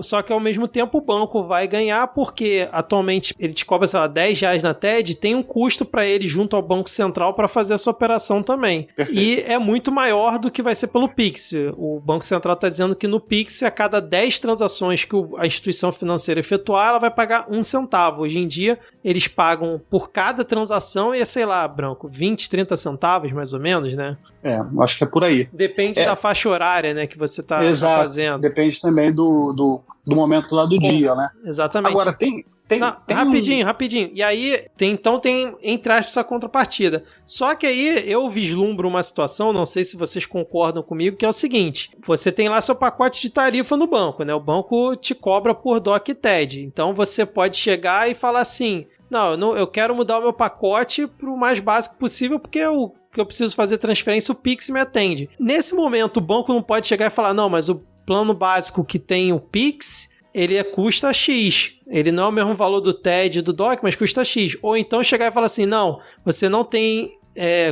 só que ao mesmo tempo o banco vai ganhar porque atualmente ele te cobra, sei lá, R$10 na TED, tem um custo para ele junto ao Banco Central para fazer essa operação também. Perfeito. E é muito maior do que vai ser pelo Pix. O Banco Central está dizendo que no Pix, a cada 10 transações que a instituição financeira efetuar, ela vai pagar 1 centavo. Hoje em dia, eles pagam por cada transação e sei lá, Branco, 20, 30 centavos mais ou menos, né? Acho que é por aí. Depende da faixa horária, né, que você tá fazendo. Depende também do momento lá do dia, né? Exatamente. Agora, tem rapidinho. E aí, tem entre aspas, essa contrapartida. Só que aí, eu vislumbro uma situação, não sei se vocês concordam comigo, que é o seguinte: você tem lá seu pacote de tarifa no banco, né? O banco te cobra por DOC e TED. Então, você pode chegar e falar assim: não, eu quero mudar o meu pacote pro mais básico possível, porque eu preciso fazer transferência, o Pix me atende. Nesse momento, o banco não pode chegar e falar: não, mas o plano básico que tem o Pix, ele custa X. Ele não é o mesmo valor do TED e do DOC, mas custa X. Ou então chegar e falar assim: não, você não tem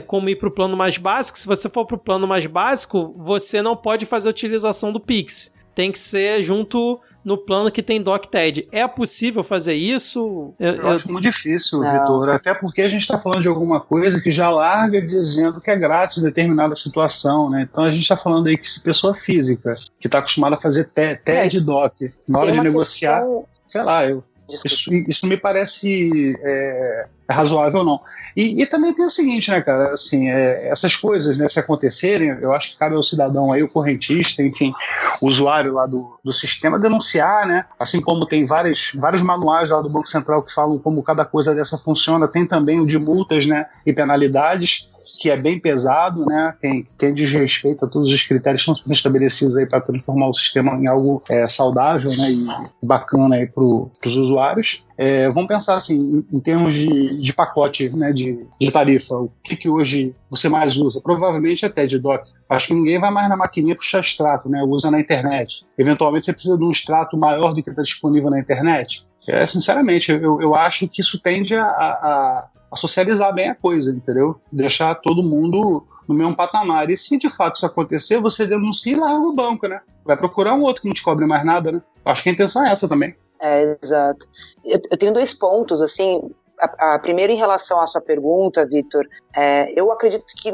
como ir para o plano mais básico. Se você for para o plano mais básico, você não pode fazer a utilização do Pix. Tem que ser junto no plano que tem DOC TED. É possível fazer isso? Eu acho muito difícil, Vitor. Até porque a gente está falando de alguma coisa que já larga dizendo que é grátis em determinada situação, né? Então a gente está falando aí que se pessoa física que está acostumada a fazer TED e DOC, na hora de negociar, sei lá, isso me parece razoável, não. E também tem o seguinte, né, cara, assim, essas coisas, né, se acontecerem, eu acho que cabe ao cidadão aí, o correntista, enfim, o usuário lá do sistema denunciar, né, assim como tem vários manuais lá do Banco Central que falam como cada coisa dessa funciona, tem também o de multas, né, e penalidades, que é bem pesado, né? Quem desrespeita todos os critérios que estão estabelecidos aí para transformar o sistema em algo saudável, né, e bacana aí para os usuários. Vamos pensar assim, em termos de pacote, né, de tarifa, o que hoje você mais usa? Provavelmente é TED, DOC. Acho que ninguém vai mais na maquininha puxar extrato, né? Usa na internet. Eventualmente você precisa de um extrato maior do que está disponível na internet. Sinceramente, eu acho que isso tende a socializar bem a coisa, entendeu? Deixar todo mundo no mesmo patamar. E se de fato isso acontecer, você denuncia e larga o banco, né? Vai procurar um outro que não te cobre mais nada, né? Acho que a intenção é essa também. Exato. Eu tenho 2 pontos, assim. A primeiro, em relação à sua pergunta, Vitor, eu acredito que,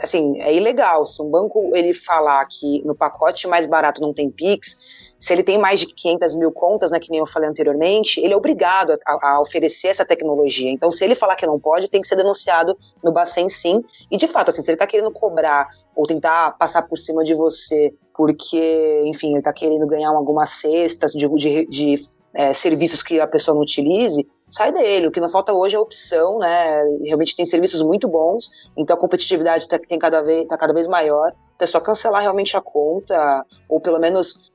assim, é ilegal. Se um banco ele falar que no pacote mais barato não tem Pix, se ele tem mais de 500 mil contas, né, que nem eu falei anteriormente, ele é obrigado a oferecer essa tecnologia. Então, se ele falar que não pode, tem que ser denunciado no Bacen, sim. E, de fato, assim, se ele está querendo cobrar ou tentar passar por cima de você porque, enfim, ele está querendo ganhar algumas cestas de serviços que a pessoa não utilize, sai dele. O que não falta hoje é opção, né? Realmente tem serviços muito bons, então a competitividade tá cada vez maior. Então é só cancelar realmente a conta, ou pelo menos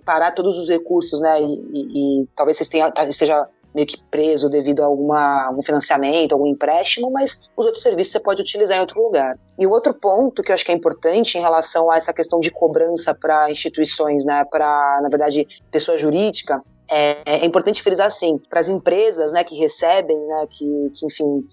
parar todos os recursos, né? E talvez você esteja meio que preso devido a algum financiamento, algum empréstimo, mas os outros serviços você pode utilizar em outro lugar. E o outro ponto que eu acho que é importante em relação a essa questão de cobrança para instituições, né, para, na verdade, pessoa jurídica, é importante frisar assim, para as empresas, né, que recebem, né, que enfim,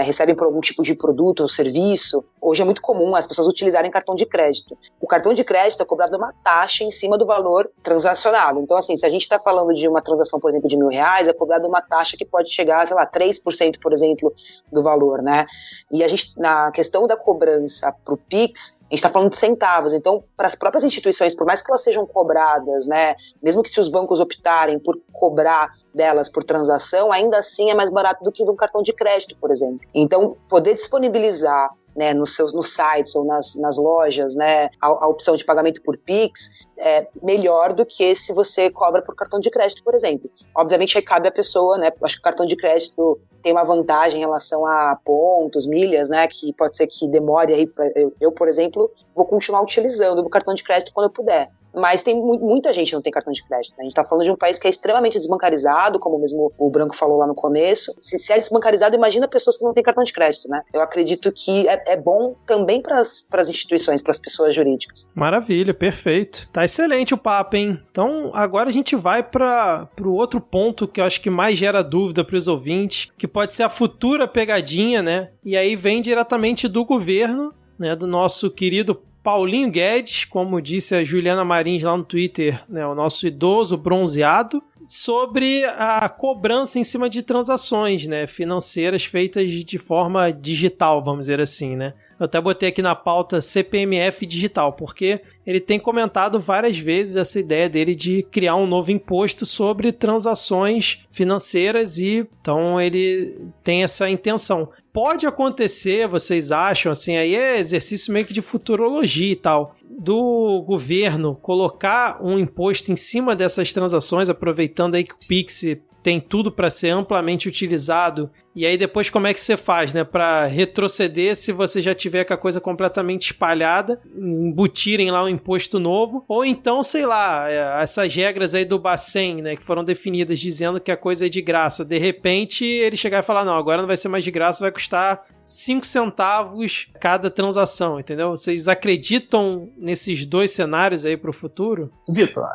recebem por algum tipo de produto ou serviço, hoje é muito comum as pessoas utilizarem cartão de crédito. O cartão de crédito é cobrado uma taxa em cima do valor transacionado. Então, assim, se a gente está falando de uma transação, por exemplo, de R$1.000, é cobrado uma taxa que pode chegar, sei lá, 3%, por exemplo, do valor, né? E a gente, na questão da cobrança para o Pix, a gente está falando de centavos. Então, para as próprias instituições, por mais que elas sejam cobradas, né, mesmo que se os bancos optarem por cobrar delas por transação, ainda assim é mais barato do que um cartão de crédito, por exemplo. Então, poder disponibilizar, né, nos sites ou nas lojas, né, a opção de pagamento por Pix é melhor do que se você cobra por cartão de crédito, por exemplo. Obviamente, aí cabe à pessoa, né, acho que o cartão de crédito tem uma vantagem em relação a pontos, milhas, né, que pode ser que demore aí. Eu, por exemplo, vou continuar utilizando o cartão de crédito quando eu puder. Mas tem muita gente que não tem cartão de crédito, né? A gente está falando de um país que é extremamente desbancarizado, como mesmo o Branco falou lá no começo. Se é desbancarizado, imagina pessoas que não têm cartão de crédito, né? Eu acredito que é bom também para as instituições, para as pessoas jurídicas. Maravilha, perfeito. Tá excelente o papo, hein? Então, agora a gente vai para o outro ponto que eu acho que mais gera dúvida para os ouvintes, que pode ser a futura pegadinha, né? E aí vem diretamente do governo, né? Do nosso querido Paulinho Guedes, como disse a Juliana Marins lá no Twitter, né, o nosso idoso bronzeado, sobre a cobrança em cima de transações, né, financeiras feitas de forma digital, vamos dizer assim, né. Eu até botei aqui na pauta CPMF digital, porque ele tem comentado várias vezes essa ideia dele de criar um novo imposto sobre transações financeiras e então ele tem essa intenção. Pode acontecer, vocês acham, assim, aí é exercício meio que de futurologia e tal, do governo colocar um imposto em cima dessas transações, aproveitando aí que o Pix tem tudo para ser amplamente utilizado, e aí depois como é que você faz, né, para retroceder se você já tiver com a coisa completamente espalhada, embutirem lá um imposto novo, ou então, sei lá, essas regras aí do Bacen, né, que foram definidas dizendo que a coisa é de graça, de repente ele chegar e falar, não, agora não vai ser mais de graça, vai custar 5 centavos cada transação, entendeu? Vocês acreditam nesses dois cenários aí para o futuro? Vitor,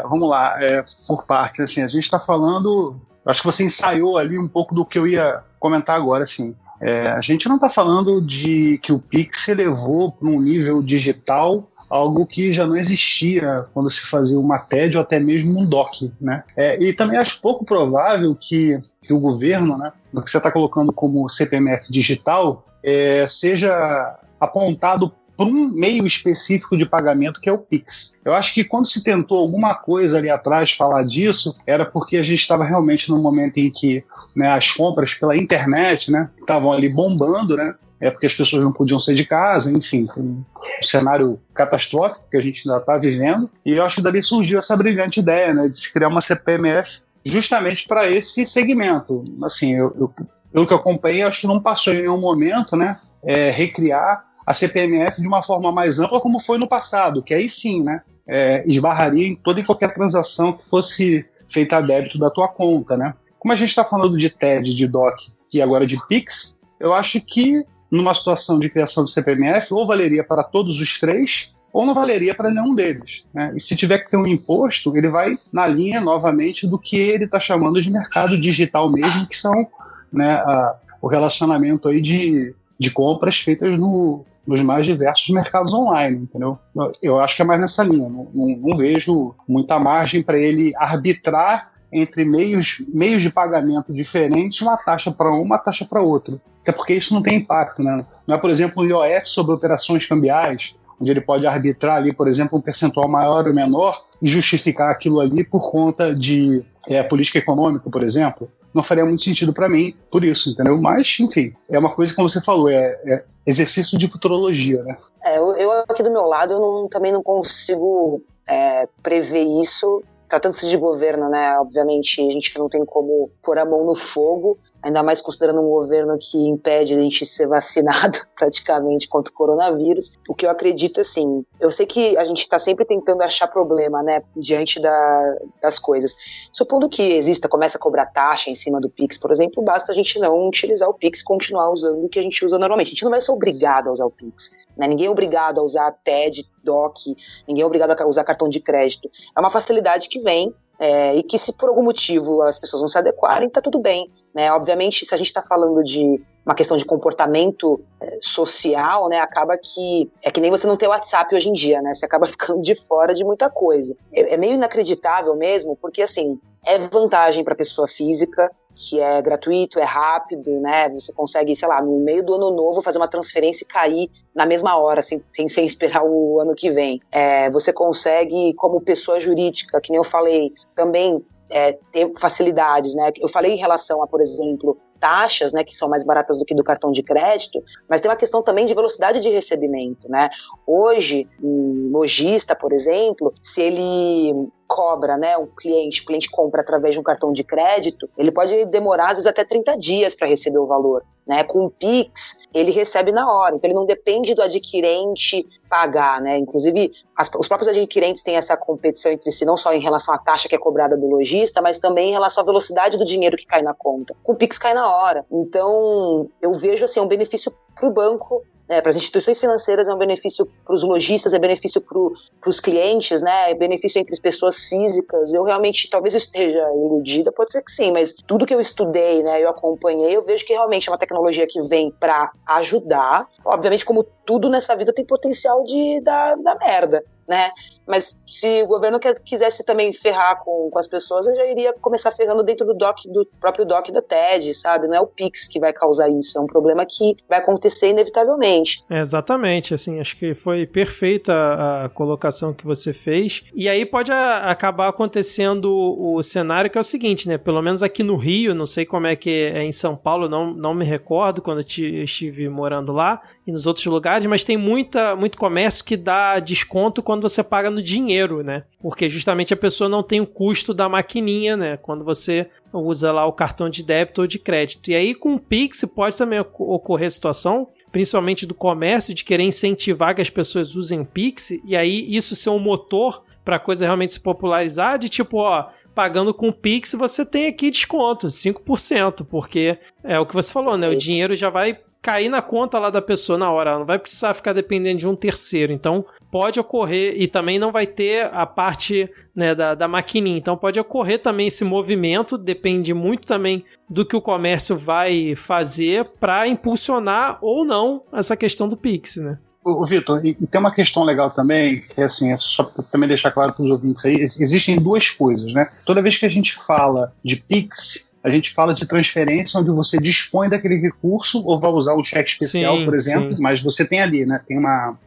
vamos lá, por parte, assim, a gente está falando, acho que você ensaiou ali um pouco do que eu ia comentar agora, assim, a gente não está falando de que o Pix elevou para um nível digital algo que já não existia quando se fazia uma TED ou até mesmo um DOC, né? E também acho pouco provável que o governo, né, no que você está colocando como CPMF digital, seja apontado por um meio específico de pagamento que é o Pix. Eu acho que quando se tentou alguma coisa ali atrás falar disso, era porque a gente estava realmente num momento em que, né, as compras pela internet, né, estavam ali bombando, né, porque as pessoas não podiam sair de casa, enfim, um cenário catastrófico que a gente ainda está vivendo, e eu acho que dali surgiu essa brilhante ideia, né, de se criar uma CPMF justamente para esse segmento. Assim, pelo que eu acompanhei, acho que não passou em nenhum momento, né, recriar a CPMF de uma forma mais ampla como foi no passado, que aí sim, né, esbarraria em toda e qualquer transação que fosse feita a débito da tua conta, né. Como a gente está falando de TED, de DOC e agora de Pix, eu acho que numa situação de criação do CPMF, ou valeria para todos os três, ou não valeria para nenhum deles, né? E se tiver que ter um imposto, ele vai na linha, novamente, do que ele está chamando de mercado digital mesmo, que são, né, o relacionamento aí de compras feitas nos mais diversos mercados online, entendeu? Eu acho que é mais nessa linha, não vejo muita margem para ele arbitrar entre meios de pagamento diferentes, uma taxa para uma taxa para outra. Até porque isso não tem impacto, né? Não é, por exemplo, um IOF sobre operações cambiais, onde ele pode arbitrar ali, por exemplo, um percentual maior ou menor e justificar aquilo ali por conta de política econômica, por exemplo. Não faria muito sentido para mim por isso, entendeu? Mas, enfim, é uma coisa que, como você falou, é exercício de futurologia, né? Eu aqui do meu lado, também não consigo prever isso, tratando-se de governo, né, obviamente a gente não tem como pôr a mão no fogo, ainda mais considerando um governo que impede a gente ser vacinado praticamente contra o coronavírus. O que eu acredito, assim, eu sei que a gente está sempre tentando achar problema, né, diante das coisas. Supondo que exista, começa a cobrar taxa em cima do Pix, por exemplo, basta a gente não utilizar o Pix e continuar usando o que a gente usa normalmente. A gente não vai ser obrigado a usar o Pix, né? Ninguém é obrigado a usar TED, DOC, ninguém é obrigado a usar cartão de crédito. É uma facilidade que vem, e que se por algum motivo as pessoas não se adequarem, tá tudo bem, né? Obviamente, se a gente está falando de uma questão de comportamento social, né, acaba que é que nem você não ter WhatsApp hoje em dia, né? Você acaba ficando de fora de muita coisa. É meio inacreditável mesmo, porque assim, é vantagem para a pessoa física, que é gratuito, é rápido, né? Você consegue, sei lá, no meio do ano novo fazer uma transferência e cair na mesma hora, sem esperar o ano que vem. Você consegue, como pessoa jurídica, que nem eu falei, também ter facilidades, né? Eu falei em relação a, por exemplo, taxas, né, que são mais baratas do que do cartão de crédito, mas tem uma questão também de velocidade de recebimento, né? Hoje, um lojista, por exemplo, se ele cobra, né, o cliente compra através de um cartão de crédito, ele pode demorar às vezes até 30 dias para receber o valor, né? Com o Pix, ele recebe na hora, então ele não depende do adquirente pagar, né? Inclusive, os próprios adquirentes têm essa competição entre si, não só em relação à taxa que é cobrada do lojista, mas também em relação à velocidade do dinheiro que cai na conta. Com o Pix cai na hora. Então, eu vejo assim, um benefício para o banco, para as instituições financeiras, é um benefício para os lojistas, é benefício para os clientes, né? É benefício entre as pessoas físicas. Eu realmente, talvez eu esteja iludida, pode ser que sim, mas tudo que eu estudei, né, eu acompanhei, eu vejo que realmente é uma tecnologia que vem para ajudar. Obviamente, como tudo nessa vida tem potencial de dar merda, né? Mas se o governo quisesse também ferrar com as pessoas, eu já iria começar ferrando dentro do próprio DOC da TED, sabe? Não é o Pix que vai causar isso, é um problema que vai acontecer inevitavelmente. Exatamente, assim, acho que foi perfeita a colocação que você fez. E aí pode acabar acontecendo o cenário que é o seguinte, né? Pelo menos aqui no Rio, não sei como é que é em São Paulo, não me recordo quando eu estive morando lá e nos outros lugares, mas tem muito comércio que dá desconto quando você paga no dinheiro, né? Porque justamente a pessoa não tem o custo da maquininha, né? Quando você usa lá o cartão de débito ou de crédito. E aí com o Pix pode também ocorrer a situação, principalmente do comércio, de querer incentivar que as pessoas usem o Pix, e aí isso ser um motor para a coisa realmente se popularizar, de tipo, pagando com o Pix você tem aqui desconto, 5%, porque é o que você falou, né? O dinheiro já vai cair na conta lá da pessoa na hora, ela não vai precisar ficar dependendo de um terceiro, então pode ocorrer, e também não vai ter a parte, né, da maquininha, então pode ocorrer também esse movimento, depende muito também do que o comércio vai fazer para impulsionar ou não essa questão do Pix, né? Ô, Vitor, e tem uma questão legal também, que é assim, só para também deixar claro para os ouvintes aí, existem duas coisas, né? Toda vez que a gente fala de Pix, a gente fala de transferência onde você dispõe daquele recurso ou vai usar um cheque especial, por exemplo, mas você tem ali, né?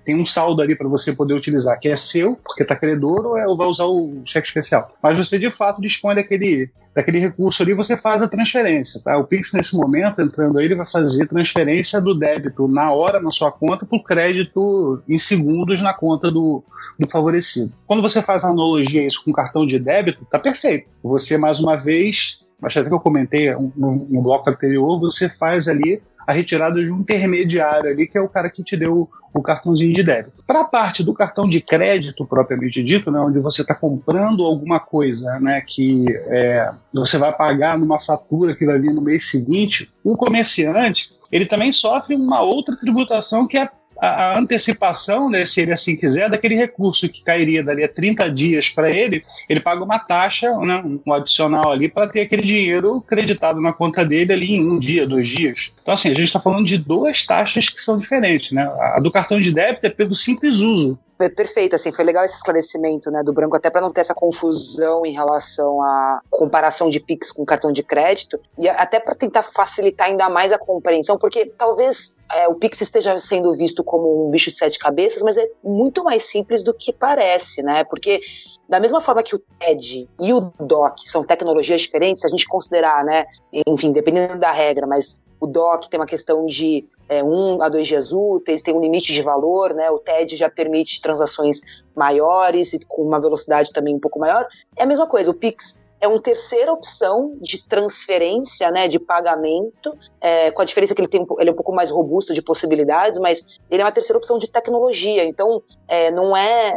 Tem um saldo ali para você poder utilizar, que é seu, porque está credor, ou vai usar o cheque especial. Mas você, de fato, dispõe daquele recurso ali, você faz a transferência, tá? O Pix, nesse momento, entrando aí, ele vai fazer transferência do débito na hora, na sua conta, para o crédito em segundos na conta do favorecido. Quando você faz a analogia isso com cartão de débito, tá perfeito. Você, mais uma vez, acho até que eu comentei no bloco anterior, você faz ali a retirada de um intermediário ali, que é o cara que te deu o cartãozinho de débito. Para a parte do cartão de crédito, propriamente dito, né, onde você está comprando alguma coisa, né, que você vai pagar numa fatura que vai vir no mês seguinte, o comerciante, ele também sofre uma outra tributação, que é a antecipação, né, se ele assim quiser, daquele recurso que cairia dali a 30 dias para ele paga uma taxa, né, um adicional ali, para ter aquele dinheiro creditado na conta dele ali em 1 dia, 2 dias. Então, assim, a gente está falando de 2 taxas que são diferentes, né? A do cartão de débito é pelo simples uso. Perfeito, assim, foi legal esse esclarecimento, né, do Branco, até para não ter essa confusão em relação à comparação de Pix com cartão de crédito, e até para tentar facilitar ainda mais a compreensão, porque talvez o Pix esteja sendo visto como um bicho de 7 cabeças, mas é muito mais simples do que parece, né, porque da mesma forma que o TED e o DOC são tecnologias diferentes, se a gente considerar, né, enfim, dependendo da regra, mas o DOC tem uma questão de 1 a 2 dias úteis, tem um limite de valor, né? O TED já permite transações maiores e com uma velocidade também um pouco maior. É a mesma coisa, o Pix é uma terceira opção de transferência, né, de pagamento, com a diferença que ele é um pouco mais robusto de possibilidades, mas ele é uma terceira opção de tecnologia. Então, não é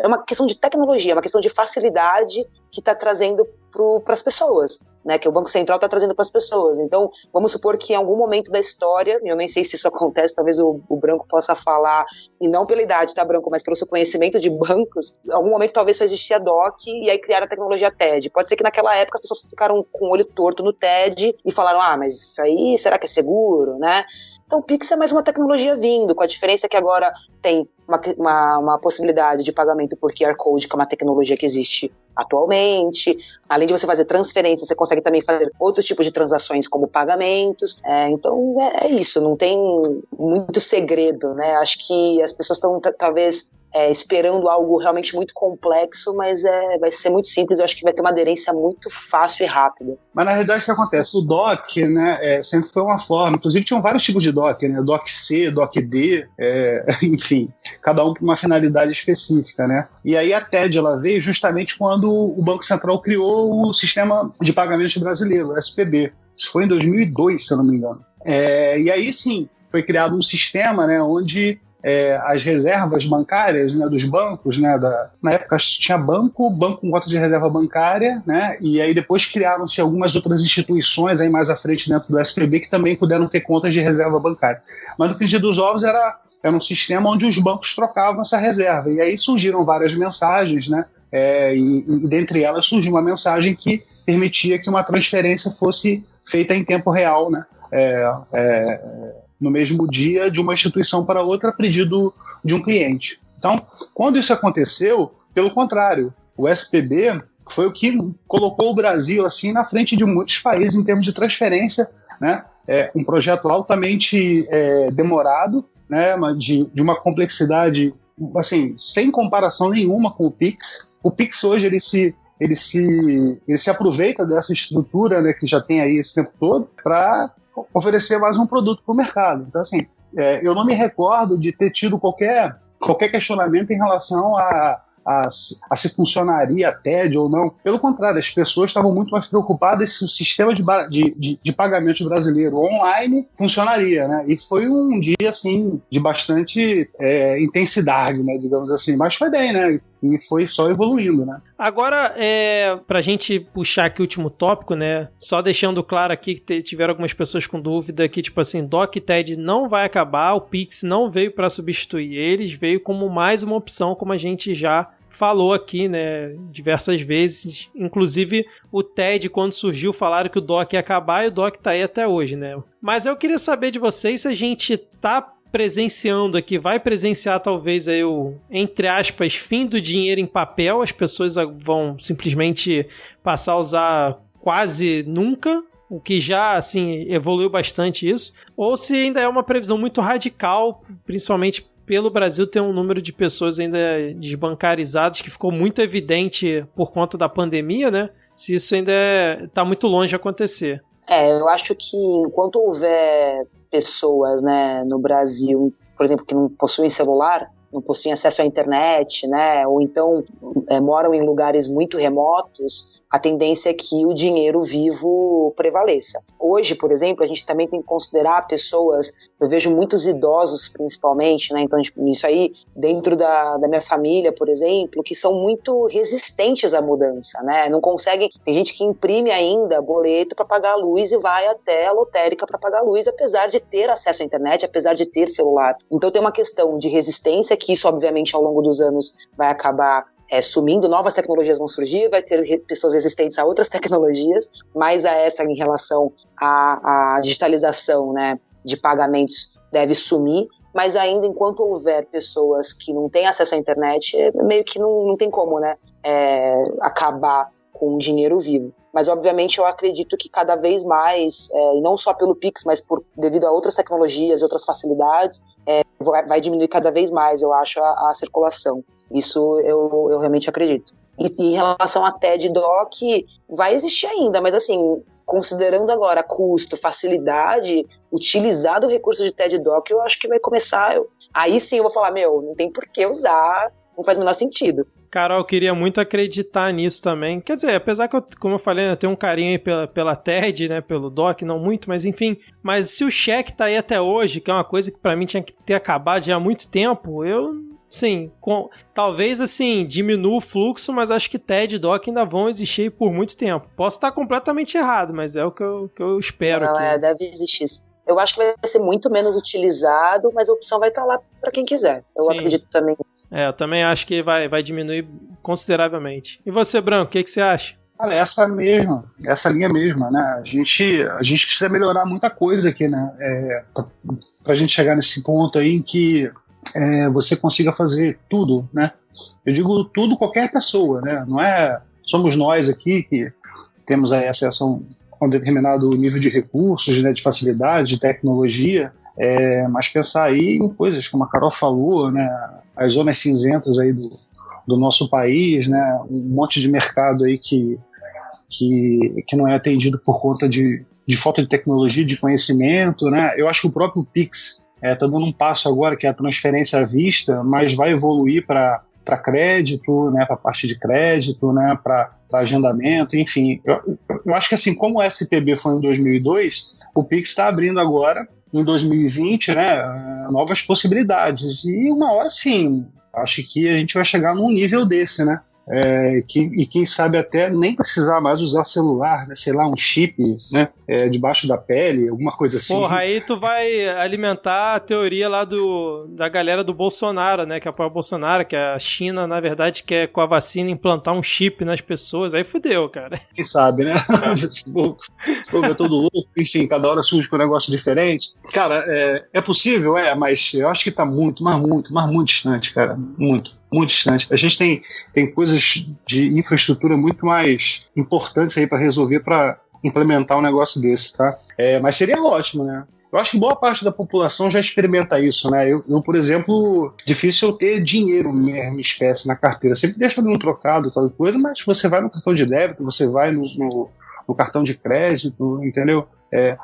uma questão de tecnologia, é uma questão de facilidade que está trazendo para as pessoas, né, que o Banco Central está trazendo para as pessoas. Então, vamos supor que em algum momento da história, eu nem sei se isso acontece, talvez o Branco possa falar, e não pela idade, tá, Branco, mas pelo seu conhecimento de bancos, em algum momento talvez só existia DOC e aí criaram a tecnologia TED. Pode ser que naquela época as pessoas ficaram com o olho torto no TED e falaram, mas isso aí, será que é seguro, né? Então o Pix é mais uma tecnologia vindo, com a diferença que agora tem uma possibilidade de pagamento por QR Code, que é uma tecnologia que existe atualmente. Além de você fazer transferências, você consegue também fazer outros tipos de transações, como pagamentos. Então é isso, não tem muito segredo, né? Acho que as pessoas estão talvez esperando algo realmente muito complexo, mas vai ser muito simples. Eu acho que vai ter uma aderência muito fácil e rápida. Mas na realidade o que acontece? O DOC, né, sempre foi uma forma, inclusive tinham vários tipos de DOC, né? DOC C, DOC D, enfim, cada um com uma finalidade específica, né? E aí a TED ela veio justamente quando o Banco Central criou o Sistema de Pagamentos Brasileiro, o SPB. Isso foi em 2002, se eu não me engano. E aí sim, foi criado um sistema, né, onde as reservas bancárias, né, dos bancos, né, na época tinha banco com cota de reserva bancária, né, e aí depois criaram-se algumas outras instituições aí mais à frente dentro do SPB que também puderam ter contas de reserva bancária. Mas no frigir dos ovos era um sistema onde os bancos trocavam essa reserva, e aí surgiram várias mensagens, né, e dentre elas surgiu uma mensagem que permitia que uma transferência fosse feita em tempo real, né, no mesmo dia de uma instituição para outra a pedido de um cliente. Então, quando isso aconteceu, pelo contrário, o SPB foi o que colocou o Brasil assim na frente de muitos países em termos de transferência, né? Um projeto altamente demorado, né? De uma complexidade assim, sem comparação nenhuma com o Pix. O Pix hoje ele se aproveita dessa estrutura, né, que já tem aí esse tempo todo para oferecer mais um produto para o mercado. Então, assim, eu não me recordo de ter tido qualquer questionamento em relação a se funcionaria a TED ou não. Pelo contrário, as pessoas estavam muito mais preocupadas se o sistema de pagamentos brasileiro online funcionaria, né? E foi um dia, assim, de bastante intensidade, né, digamos assim. Mas foi bem, né? E foi só evoluindo, né? Agora, pra gente puxar aqui o último tópico, né? Só deixando claro aqui que tiveram algumas pessoas com dúvida que, tipo assim, DOC e TED não vai acabar, o Pix não veio para substituir eles, veio como mais uma opção, como a gente já falou aqui, né, diversas vezes. Inclusive, o TED, quando surgiu, falaram que o DOC ia acabar e o DOC tá aí até hoje, né? Mas eu queria saber de vocês se a gente tá presenciando aqui, vai presenciar talvez aí o, entre aspas, fim do dinheiro em papel, as pessoas vão simplesmente passar a usar quase nunca, o que já, assim, evoluiu bastante isso, ou se ainda é uma previsão muito radical, principalmente pelo Brasil ter um número de pessoas ainda desbancarizadas que ficou muito evidente por conta da pandemia, né? Se isso ainda está muito longe de acontecer. Eu acho que enquanto houver pessoas, né, no Brasil, por exemplo, que não possuem celular, não possuem acesso à internet, né, ou então moram em lugares muito remotos, a tendência é que o dinheiro vivo prevaleça. Hoje, por exemplo, a gente também tem que considerar pessoas, eu vejo muitos idosos principalmente, né? Então, isso aí, dentro da minha família, por exemplo, que são muito resistentes à mudança, né? Não conseguem, tem gente que imprime ainda boleto para pagar a luz e vai até a lotérica para pagar a luz, apesar de ter acesso à internet, apesar de ter celular. Então tem uma questão de resistência, que isso obviamente ao longo dos anos vai acabar sumindo, novas tecnologias vão surgir, vai ter pessoas resistentes a outras tecnologias, mas a essa em relação à digitalização, né, de pagamentos deve sumir, mas ainda enquanto houver pessoas que não têm acesso à internet, meio que não tem como, né, acabar com o dinheiro vivo. Mas obviamente eu acredito que cada vez mais, e não só pelo Pix, mas devido a outras tecnologias, outras facilidades, vai diminuir cada vez mais, eu acho, a circulação. Isso eu realmente acredito. E em relação a TED e DOC, vai existir ainda, mas assim, considerando agora custo, facilidade, utilizar do recurso de TED Doc, eu acho que vai começar... Aí sim eu vou falar, não tem por que usar, não faz o menor sentido. Carol, eu queria muito acreditar nisso também. Quer dizer, apesar que, como eu falei, eu tenho um carinho aí pela TED, né, pelo Doc, não muito, mas enfim. Mas se o cheque tá aí até hoje, que é uma coisa que pra mim tinha que ter acabado já há muito tempo, sim, talvez assim, diminua o fluxo, mas acho que TED e Doc ainda vão existir por muito tempo. Posso estar completamente errado, mas é o que eu espero. Não, deve existir. Eu acho que vai ser muito menos utilizado, mas a opção vai estar lá para quem quiser. Eu acredito também nisso. Eu também acho que vai diminuir consideravelmente. E você, Branco, o que você acha? Cara, essa linha mesma, né? A gente precisa melhorar muita coisa aqui, né? Pra gente chegar nesse ponto aí em que você consiga fazer tudo, né? Eu digo tudo, qualquer pessoa, né? Não somos nós aqui que temos aí acesso a um determinado nível de recursos, né, de facilidade, de tecnologia, mas pensar aí em coisas como a Carol falou, né, as zonas cinzentas aí do nosso país, né, um monte de mercado aí que não é atendido por conta de falta de tecnologia, de conhecimento, né. Eu acho que o próprio Pix está dando um passo agora, que é a transferência à vista, mas vai evoluir para crédito, né, para parte de crédito, né, para agendamento, enfim. Eu acho que assim, como o SPB foi em 2002, o Pix está abrindo agora, em 2020, né, novas possibilidades. E uma hora, sim, acho que a gente vai chegar num nível desse, né? E quem sabe até nem precisar mais usar celular, né? Sei lá, um chip, né? Debaixo da pele, alguma coisa assim. Porra, aí tu vai alimentar a teoria lá da galera do Bolsonaro, né? Que apoia o Bolsonaro, que a China, na verdade, quer com a vacina implantar um chip nas pessoas. Aí fudeu, cara. Quem sabe, né? Ver todo louco, enfim, cada hora surge com um negócio diferente. Cara, é possível, mas eu acho que tá muito distante, cara. Muito distante. A gente tem coisas de infraestrutura muito mais importantes aí para resolver, para implementar um negócio desse, tá? Mas seria ótimo, né? Eu acho que boa parte da população já experimenta isso, né? Eu, por exemplo, difícil eu ter dinheiro mesmo, espécie, na carteira. Sempre deixa ali um trocado, tal coisa, mas você vai no cartão de débito, você vai no cartão de crédito, entendeu?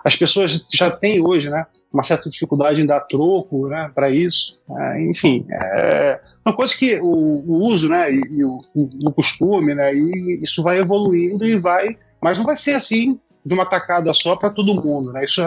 As pessoas já têm hoje, né, uma certa dificuldade em dar troco, né, para isso. Enfim, uma coisa que o uso, né, e o costume, né, e isso vai evoluindo mas não vai ser assim de uma tacada só para todo mundo, né? Isso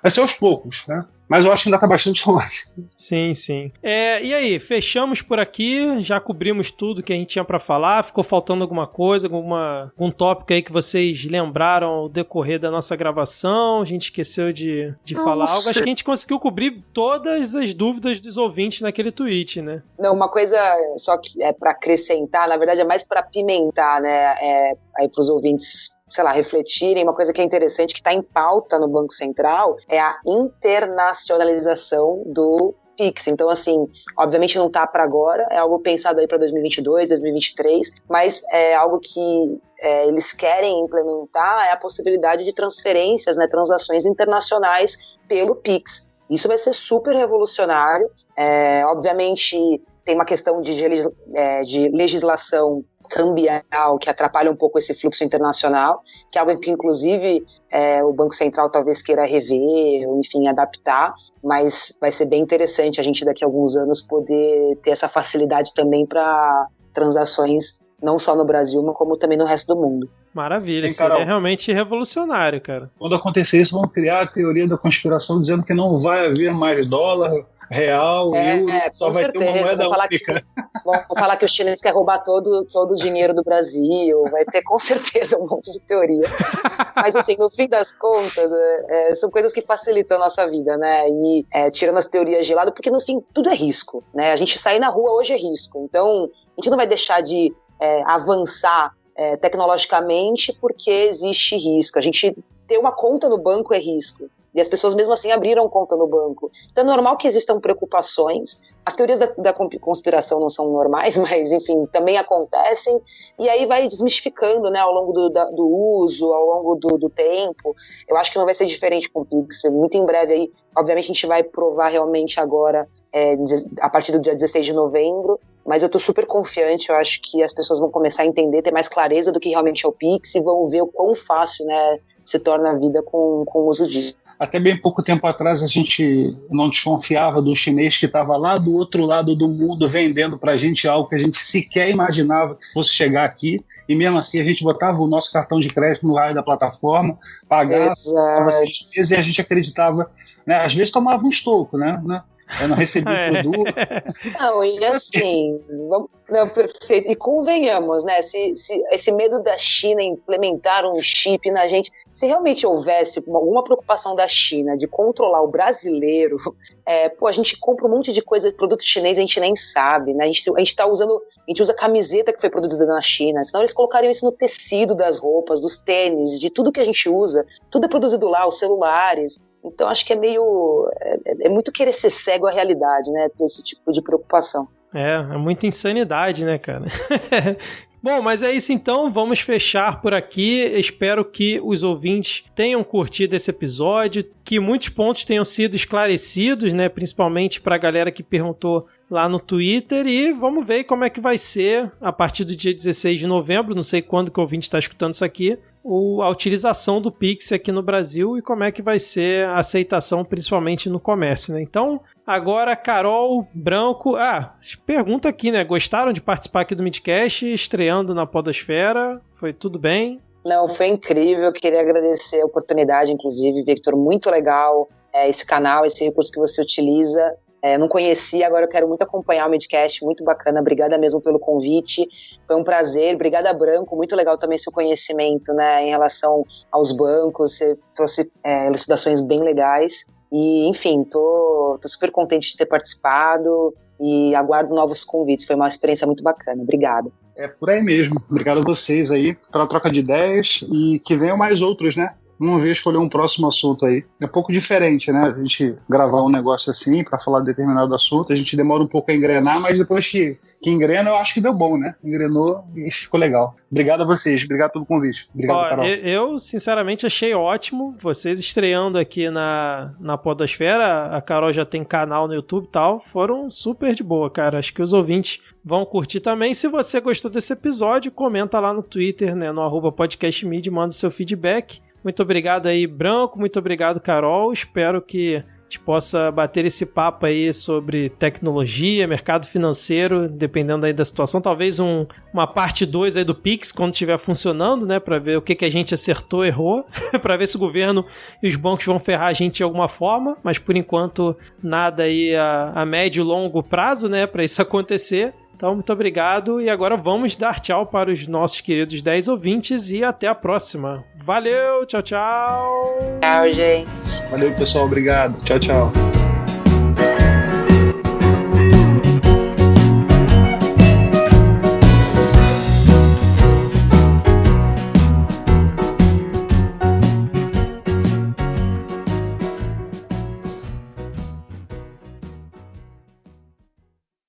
vai ser aos poucos, né? Mas eu acho que ainda está bastante longe. Sim, sim. E aí, fechamos por aqui, já cobrimos tudo que a gente tinha para falar, ficou faltando alguma coisa, algum tópico aí que vocês lembraram ao decorrer da nossa gravação, a gente esqueceu de falar algo, acho que a gente conseguiu cobrir todas as dúvidas dos ouvintes naquele tweet, né? Não, uma coisa só que é para acrescentar, na verdade é mais para pimentar, né, aí para os ouvintes, sei lá, refletirem, uma coisa que é interessante, que está em pauta no Banco Central, é a internacionalização do Pix. Então, assim, obviamente não está para agora, é algo pensado aí para 2022, 2023, mas é algo que eles querem implementar, é a possibilidade de transferências, né, transações internacionais pelo Pix. Isso vai ser super revolucionário. Obviamente tem uma questão de legislação cambial que atrapalha um pouco esse fluxo internacional, que é algo que inclusive o Banco Central talvez queira rever, ou enfim, adaptar, mas vai ser bem interessante a gente daqui a alguns anos poder ter essa facilidade também para transações não só no Brasil, mas como também no resto do mundo. Maravilha, seria realmente revolucionário, cara. Quando acontecer isso, vão criar a teoria da conspiração dizendo que não vai haver mais dólar, real, euro, só vai ter uma moeda única. Vão falar que os chineses querem roubar todo o dinheiro do Brasil, vai ter com certeza um monte de teoria. Mas assim, no fim das contas, são coisas que facilitam a nossa vida, né? E tirando as teorias de lado, porque no fim tudo é risco, né? A gente sair na rua hoje é risco, então a gente não vai deixar de avançar tecnologicamente porque existe risco. A gente ter uma conta no banco é risco. E as pessoas mesmo assim abriram conta no banco. Então é normal que existam preocupações. As teorias da conspiração não são normais, mas enfim, também acontecem. E aí vai desmistificando, né, ao longo do uso, ao longo do tempo. Eu acho que não vai ser diferente com o Pix. Muito em breve aí, obviamente a gente vai provar realmente agora, a partir do dia 16 de novembro. Mas eu tô super confiante, eu acho que as pessoas vão começar a entender, ter mais clareza do que realmente é o Pix e vão ver o quão fácil, né, se torna a vida com o uso disso. Até bem pouco tempo atrás a gente não desconfiava do chinês que estava lá do outro lado do mundo vendendo para a gente algo que a gente sequer imaginava que fosse chegar aqui, e mesmo assim a gente botava o nosso cartão de crédito no raio da plataforma, pagava 6 meses e a gente acreditava, né? Às vezes tomava um estoco, né? Eu não recebi o produto. Não, e assim, não, perfeito. E convenhamos, né? Se esse medo da China implementar um chip na gente, se realmente houvesse alguma preocupação da China de controlar o brasileiro, a gente compra um monte de coisa, produto chinês, a gente nem sabe, né? A gente usa camiseta que foi produzida na China, senão eles colocariam isso no tecido das roupas, dos tênis, de tudo que a gente usa, tudo é produzido lá, os celulares. Então acho que é muito querer ser cego à realidade, né? Ter esse tipo de preocupação. É muita insanidade, né, cara? Bom, mas é isso então, vamos fechar por aqui. Espero que os ouvintes tenham curtido esse episódio, que muitos pontos tenham sido esclarecidos, né? Principalmente para a galera que perguntou lá no Twitter, e vamos ver como é que vai ser a partir do dia 16 de novembro, não sei quando que o ouvinte está escutando isso aqui, a utilização do Pix aqui no Brasil e como é que vai ser a aceitação, principalmente no comércio, né? Então, agora, Carol, Branco... pergunta aqui, né? Gostaram de participar aqui do Midcast, estreando na Podosfera? Foi tudo bem? Não, foi incrível. Queria agradecer a oportunidade, inclusive, Victor. Muito legal esse canal, esse recurso que você utiliza. Não conhecia, agora eu quero muito acompanhar o Midcast, muito bacana, obrigada mesmo pelo convite, foi um prazer, obrigada Branco, muito legal também seu conhecimento, né, em relação aos bancos, você trouxe elucidações bem legais, e enfim, tô super contente de ter participado e aguardo novos convites, foi uma experiência muito bacana, obrigada. É por aí mesmo, obrigado a vocês aí pela troca de ideias e que venham mais outros, né? Vamos ver, escolher um próximo assunto aí. É um pouco diferente, né? A gente gravar um negócio assim para falar de determinado assunto, a gente demora um pouco a engrenar, mas depois que engrena, eu acho que deu bom, né? Engrenou e ficou legal. Obrigado a vocês, obrigado pelo convite. Obrigado, Carol. Eu, sinceramente, achei ótimo vocês estreando aqui na Podosfera. A Carol já tem canal no YouTube e tal. Foram super de boa, cara. Acho que os ouvintes vão curtir também. Se você gostou desse episódio, comenta lá no Twitter, né? No @podcastmid, manda seu feedback. Muito obrigado aí, Branco. Muito obrigado, Carol. Espero que a gente possa bater esse papo aí sobre tecnologia, mercado financeiro, dependendo aí da situação. Talvez uma parte 2 aí do Pix, quando estiver funcionando, né? Para ver o que a gente acertou, errou. Para ver se o governo e os bancos vão ferrar a gente de alguma forma. Mas, por enquanto, nada aí a médio e longo prazo, né? Para isso acontecer. Então, muito obrigado. E agora vamos dar tchau para os nossos queridos 10 ouvintes e até a próxima. Valeu, tchau, tchau. Tchau, gente. Valeu, pessoal. Obrigado. Tchau, tchau.